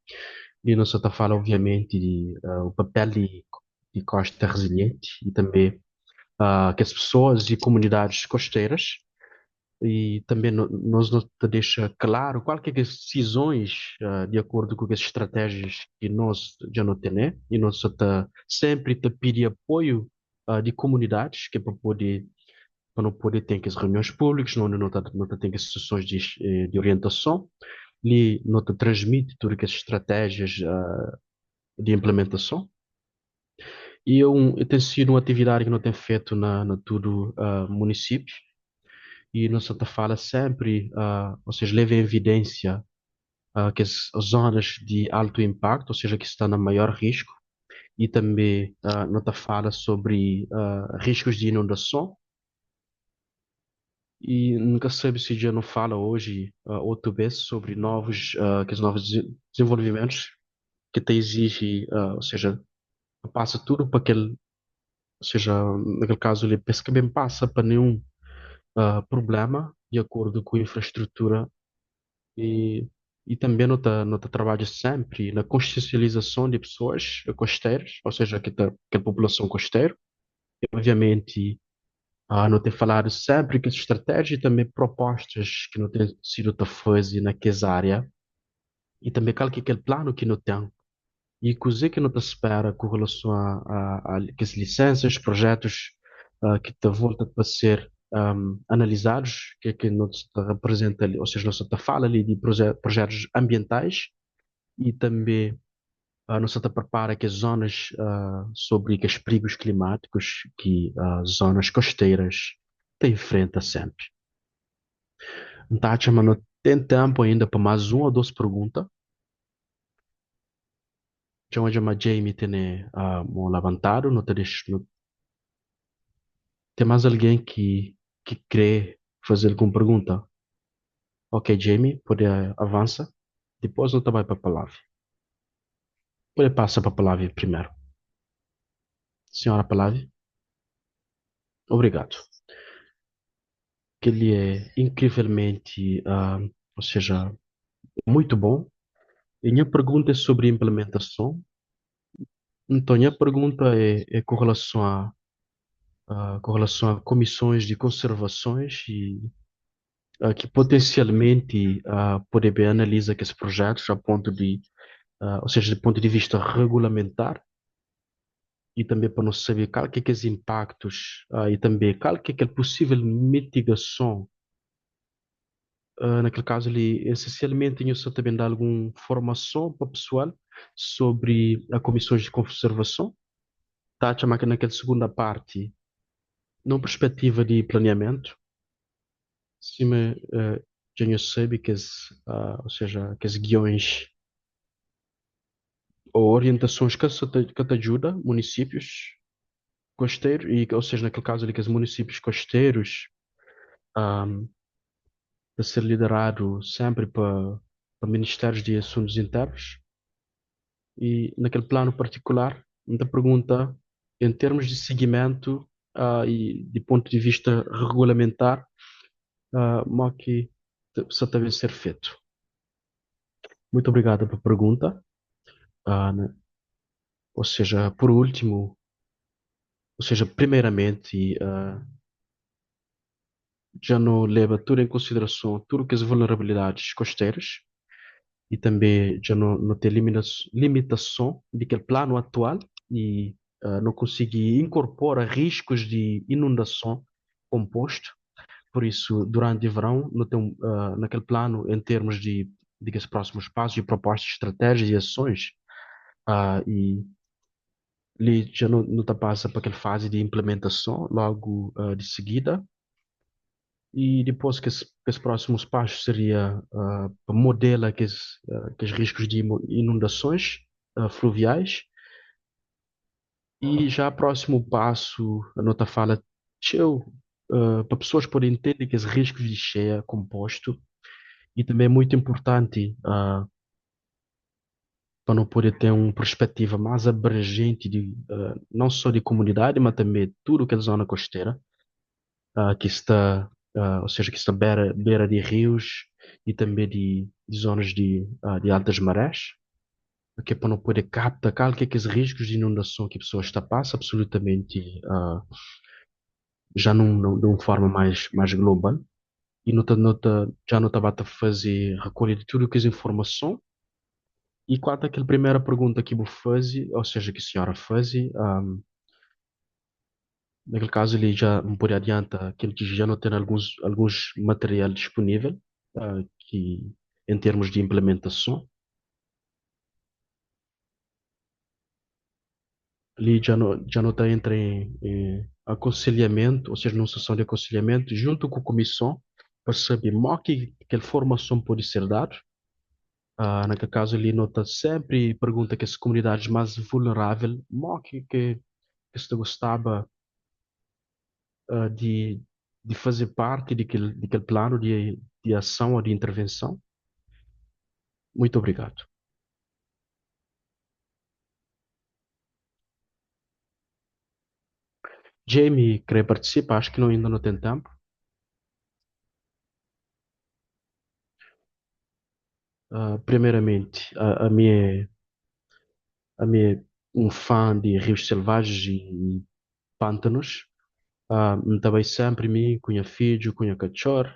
E nós só está a falar, obviamente, o papel de costa resiliente e também que as pessoas e comunidades costeiras e também nós não te deixa claro qual que é as decisões de acordo com as estratégias que nós já não temos, né? E nós só tá sempre te pedir apoio de comunidades que é para não poder ter que as reuniões públicas, não tá tem que as sessões de orientação, e não te transmite tudo que as estratégias de implementação. E tem sido uma atividade que não tem feito na tudo município e nós só fala sempre, ou seja, leva em evidência que as zonas de alto impacto, ou seja, que estão no maior risco, e também não fala sobre riscos de inundação, e nunca sabe se já não fala hoje outra vez sobre novos desenvolvimentos que te exige, ou seja, passa tudo para aquele, ou seja, naquele caso ele pensa que bem passa para nenhum problema de acordo com a infraestrutura e, e também nota trabalha sempre na consciencialização de pessoas costeiras, ou seja, que a população costeira. E, obviamente, não tem falado sempre que as estratégias e também propostas que não têm sido feitas naquela área e também qual que é aquele plano que não tem. E coisa que não te espera com relação que as licenças, projetos que te voltam para ser analisados, que não te representa ali, ou seja, não só te fala ali de projetos ambientais e também não só te prepara que as zonas sobre que os perigos climáticos que as zonas costeiras te enfrenta sempre. Então, mas não tem tempo ainda para mais uma ou duas perguntas. Então, a Jamie tem levantado, não te deixo, tem mais alguém que quer fazer alguma pergunta? Ok, Jamie, pode avança. Depois não vai para a palavra. Pode passar para a palavra primeiro. Senhora palavra. Obrigado. Que ele é incrivelmente, ou seja, muito bom. E minha pergunta é sobre implementação. Então, minha pergunta é com relação a comissões de conservações e que potencialmente podem bem analisar que esses projetos a ponto de ou seja, do ponto de vista regulamentar e também para nós saber qual que é os impactos e também qual que é a possível mitigação. Naquele caso ali, essencialmente, eu só também dar alguma formação para o pessoal sobre a comissões de conservação. Tá, a chamar que naquela segunda parte, numa perspectiva de planeamento, cima, já eu sabe que ou seja, que as guiões ou orientações que te ajuda municípios costeiros, ou seja, naquele caso ali que os municípios costeiros um, a ser liderado sempre para ministérios de assuntos internos e naquele plano particular, muita pergunta em termos de seguimento e de ponto de vista regulamentar, o que só deve ser feito. Muito obrigado pela pergunta. Né? Ou seja, por último, ou seja, primeiramente, já não leva tudo em consideração, tudo que as vulnerabilidades costeiras e também já não tem limitação daquele plano atual e não consegui incorporar riscos de inundação composto. Por isso, durante o verão, não tem, naquele plano, em termos de os próximos passos e propostas, estratégias e ações, e ele já não tá passa para aquela fase de implementação logo de seguida. E depois que os próximos passos seria modelar que os riscos de inundações fluviais E já próximo passo, a nota fala, tchau, para pessoas poderem entender que os riscos de cheia composto e também é muito importante para não poder ter uma perspectiva mais abrangente de não só de comunidade, mas também de tudo que é zona costeira, que está, ou seja, que está beira de rios e também de zonas de altas marés, que é para não poder captar que é que os riscos de inundação que a pessoa está passa absolutamente já de uma forma mais global. E já não estava a fazer recolha de tudo que é informação. E quanto àquela primeira pergunta que eu fiz, ou seja, que a senhora fez, naquele caso ele já me por adianta que ele já não tem alguns material disponível, que em termos de implementação, ele já não está entre em aconselhamento, ou seja, numa sessão de aconselhamento junto com a comissão para saber como que aquela formação pode ser dada. Naquele caso, ele nota sempre pergunta que as comunidades mais vulneráveis, como que se gostava de, de fazer parte daquele plano de ação ou de intervenção. Muito obrigado. Jamie, quer participar? Acho que ainda não tem tempo. Primeiramente, a minha é um fã de rios selvagens e pântanos. Também sempre me, cunha filho, cunha cachorro,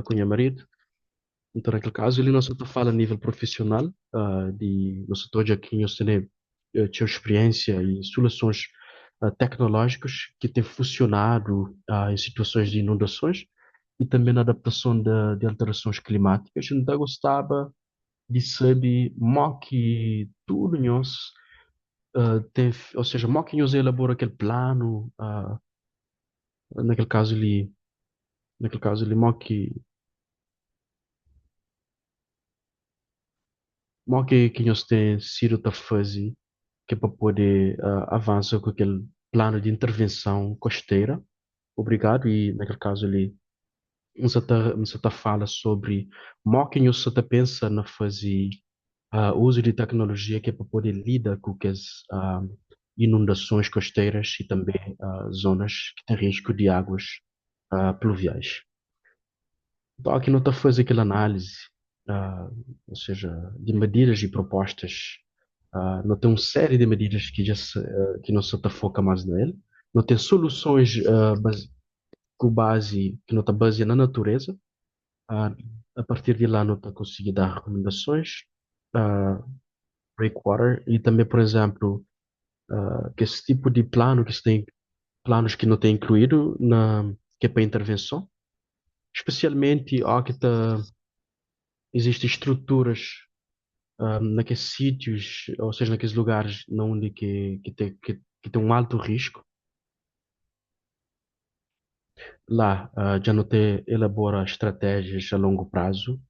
cunha marido. Então, naquele caso, ele não só fala a nível profissional, não só estou aqui, eu tenho tinha experiência e soluções tecnológicas que têm funcionado em situações de inundações e também na adaptação de alterações climáticas. Então, eu gostava de saber como que tudo nós tem, ou seja, como que nós elabora aquele plano, naquele caso ali, como que nós tem sido a fazer que é para poder avançar com aquele plano de intervenção costeira. Obrigado. E naquele caso ali, você tá fala sobre como que você está pensa na fazer uso de tecnologia que é para poder lidar com as inundações costeiras e também zonas que têm risco de águas pluviais. Então, aqui não está a fazer aquela análise, ah, ou seja, de medidas e propostas. Não tem uma série de medidas que não se está foca mais nele. Não tem soluções com base que não está baseada na natureza. Ah, a partir de lá não está conseguindo dar recomendações. ah, Breakwater e também, por exemplo, que esse tipo de plano que se tem planos que não tem incluído que é para intervenção, especialmente que existem estruturas naqueles sítios, ou seja, naqueles lugares onde que tem um alto risco. Lá já não te elabora estratégias a longo prazo,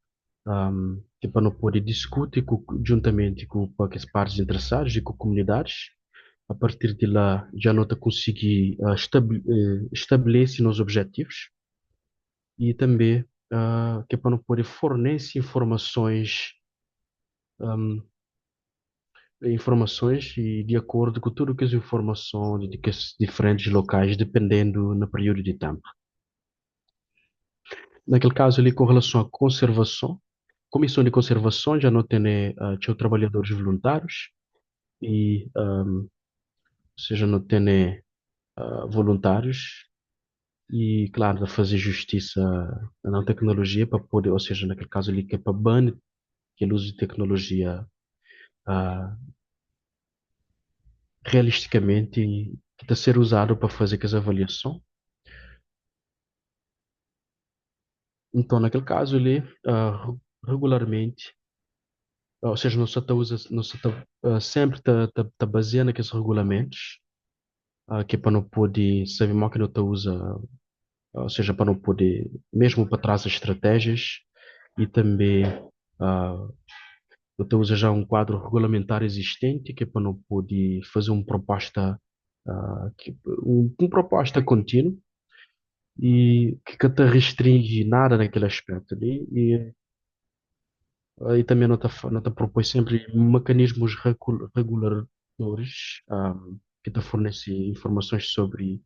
que para não poder discutir juntamente com as partes interessadas e com comunidades. A partir de lá, já não te conseguir estabelecer os objetivos e também que para não poder fornecer informações e de acordo com tudo que as informações de que as diferentes locais, dependendo no período de tempo. Naquele caso ali, com relação à conservação, comissão de conservação já não tem, tinha trabalhadores voluntários e, ou seja, não tem voluntários e, claro, de fazer justiça na tecnologia para poder, ou seja, naquele caso ali, que é para banir aquele uso de tecnologia ah, realisticamente e que está a ser usado para fazer essa avaliação. Então, naquele caso, ele regularmente, ou seja, não se tá, sempre está baseado naqueles regulamentos, que é para não poder saber mal que não está usa, ou seja, para não poder, mesmo para trás as estratégias e também uh, não está usa já um quadro regulamentar existente, que é para não poder fazer uma proposta uma proposta contínua e que não te restringe nada naquele aspecto ali. E aí também não te propõe sempre mecanismos reguladores que te fornecem informações sobre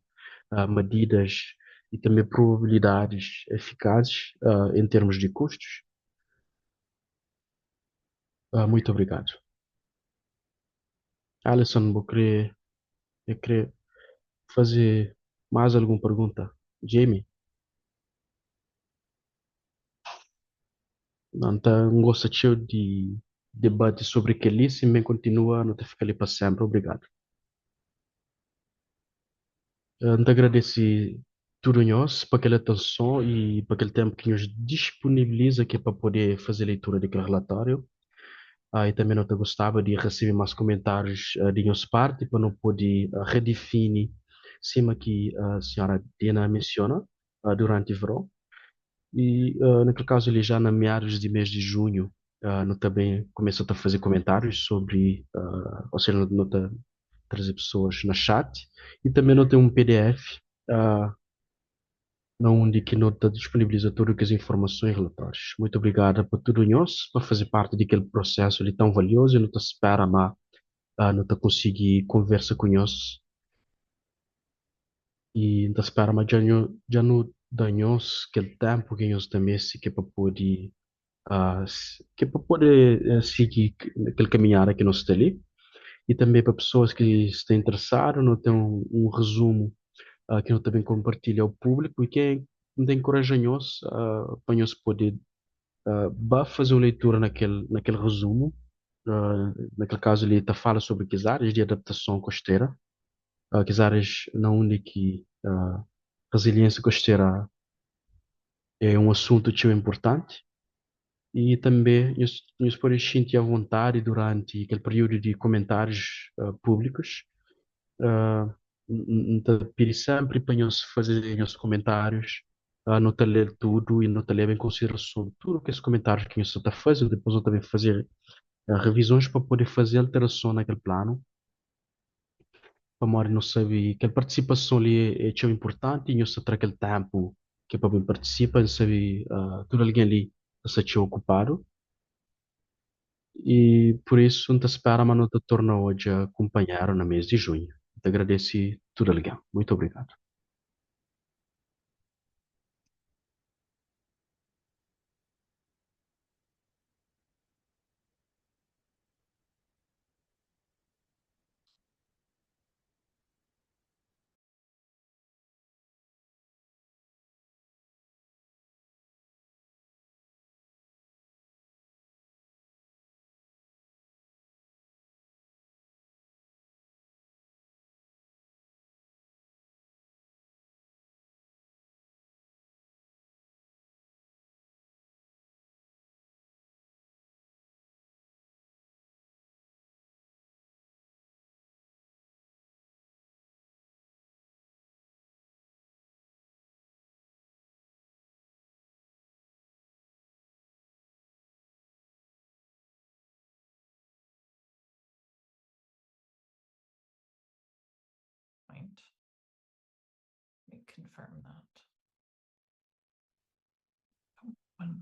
medidas e também probabilidades eficazes em termos de custos. Muito obrigado. Alison, eu queria fazer mais alguma pergunta. Jamie, não tá um gosto de debate sobre aquele, se me continua, não te fica ali para sempre. Obrigado. Te agradeci tudo nós para aquela atenção e para aquele tempo que nos disponibiliza aqui para poder fazer a leitura daquele relatório. E também não te gostava de receber mais comentários de nossa parte para não poder redefinir cima que a senhora Dina menciona durante o verão. E naquele caso ele já na meados de mês de junho não também começou a fazer comentários sobre, ou seja, não trazer pessoas na chat e também não tem um PDF onde que nota disponibiliza todas as informações e relatórios. Muito obrigada por tudo isso, por fazer parte daquele processo ali tão valioso e não te espera, mas não te conseguir conversa com nós e não te espera, mas já não dá nós aquele tempo que nós também se que é para poder seguir aquele caminhar que nós está ali e também para pessoas que estão interessadas, não tem um resumo que eu também compartilho ao público e que me encoraja-nos para nós poder fazer uma leitura naquele resumo. Naquele caso, ele fala sobre que áreas de adaptação costeira, que áreas na onde que resiliência costeira é um assunto tão importante e também nós podemos sentir à vontade durante aquele período de comentários públicos. Uh, Então, pedir sempre para nós fazer os comentários, não te ler tudo e não te levar em consideração tudo que esses comentários que você está fazendo, depois eu também fazer revisões para poder fazer alteração naquele plano, para morrer não sabe que a participação ali é tão importante e você terá aquele tempo que é para bem participar, não sabe tudo alguém ali está te ocupado e por isso não te espera, mas não te torna hoje a companheiro no mês de junho. Te agradeço tudo alguém. Muito obrigado. Point. Let me confirm that. One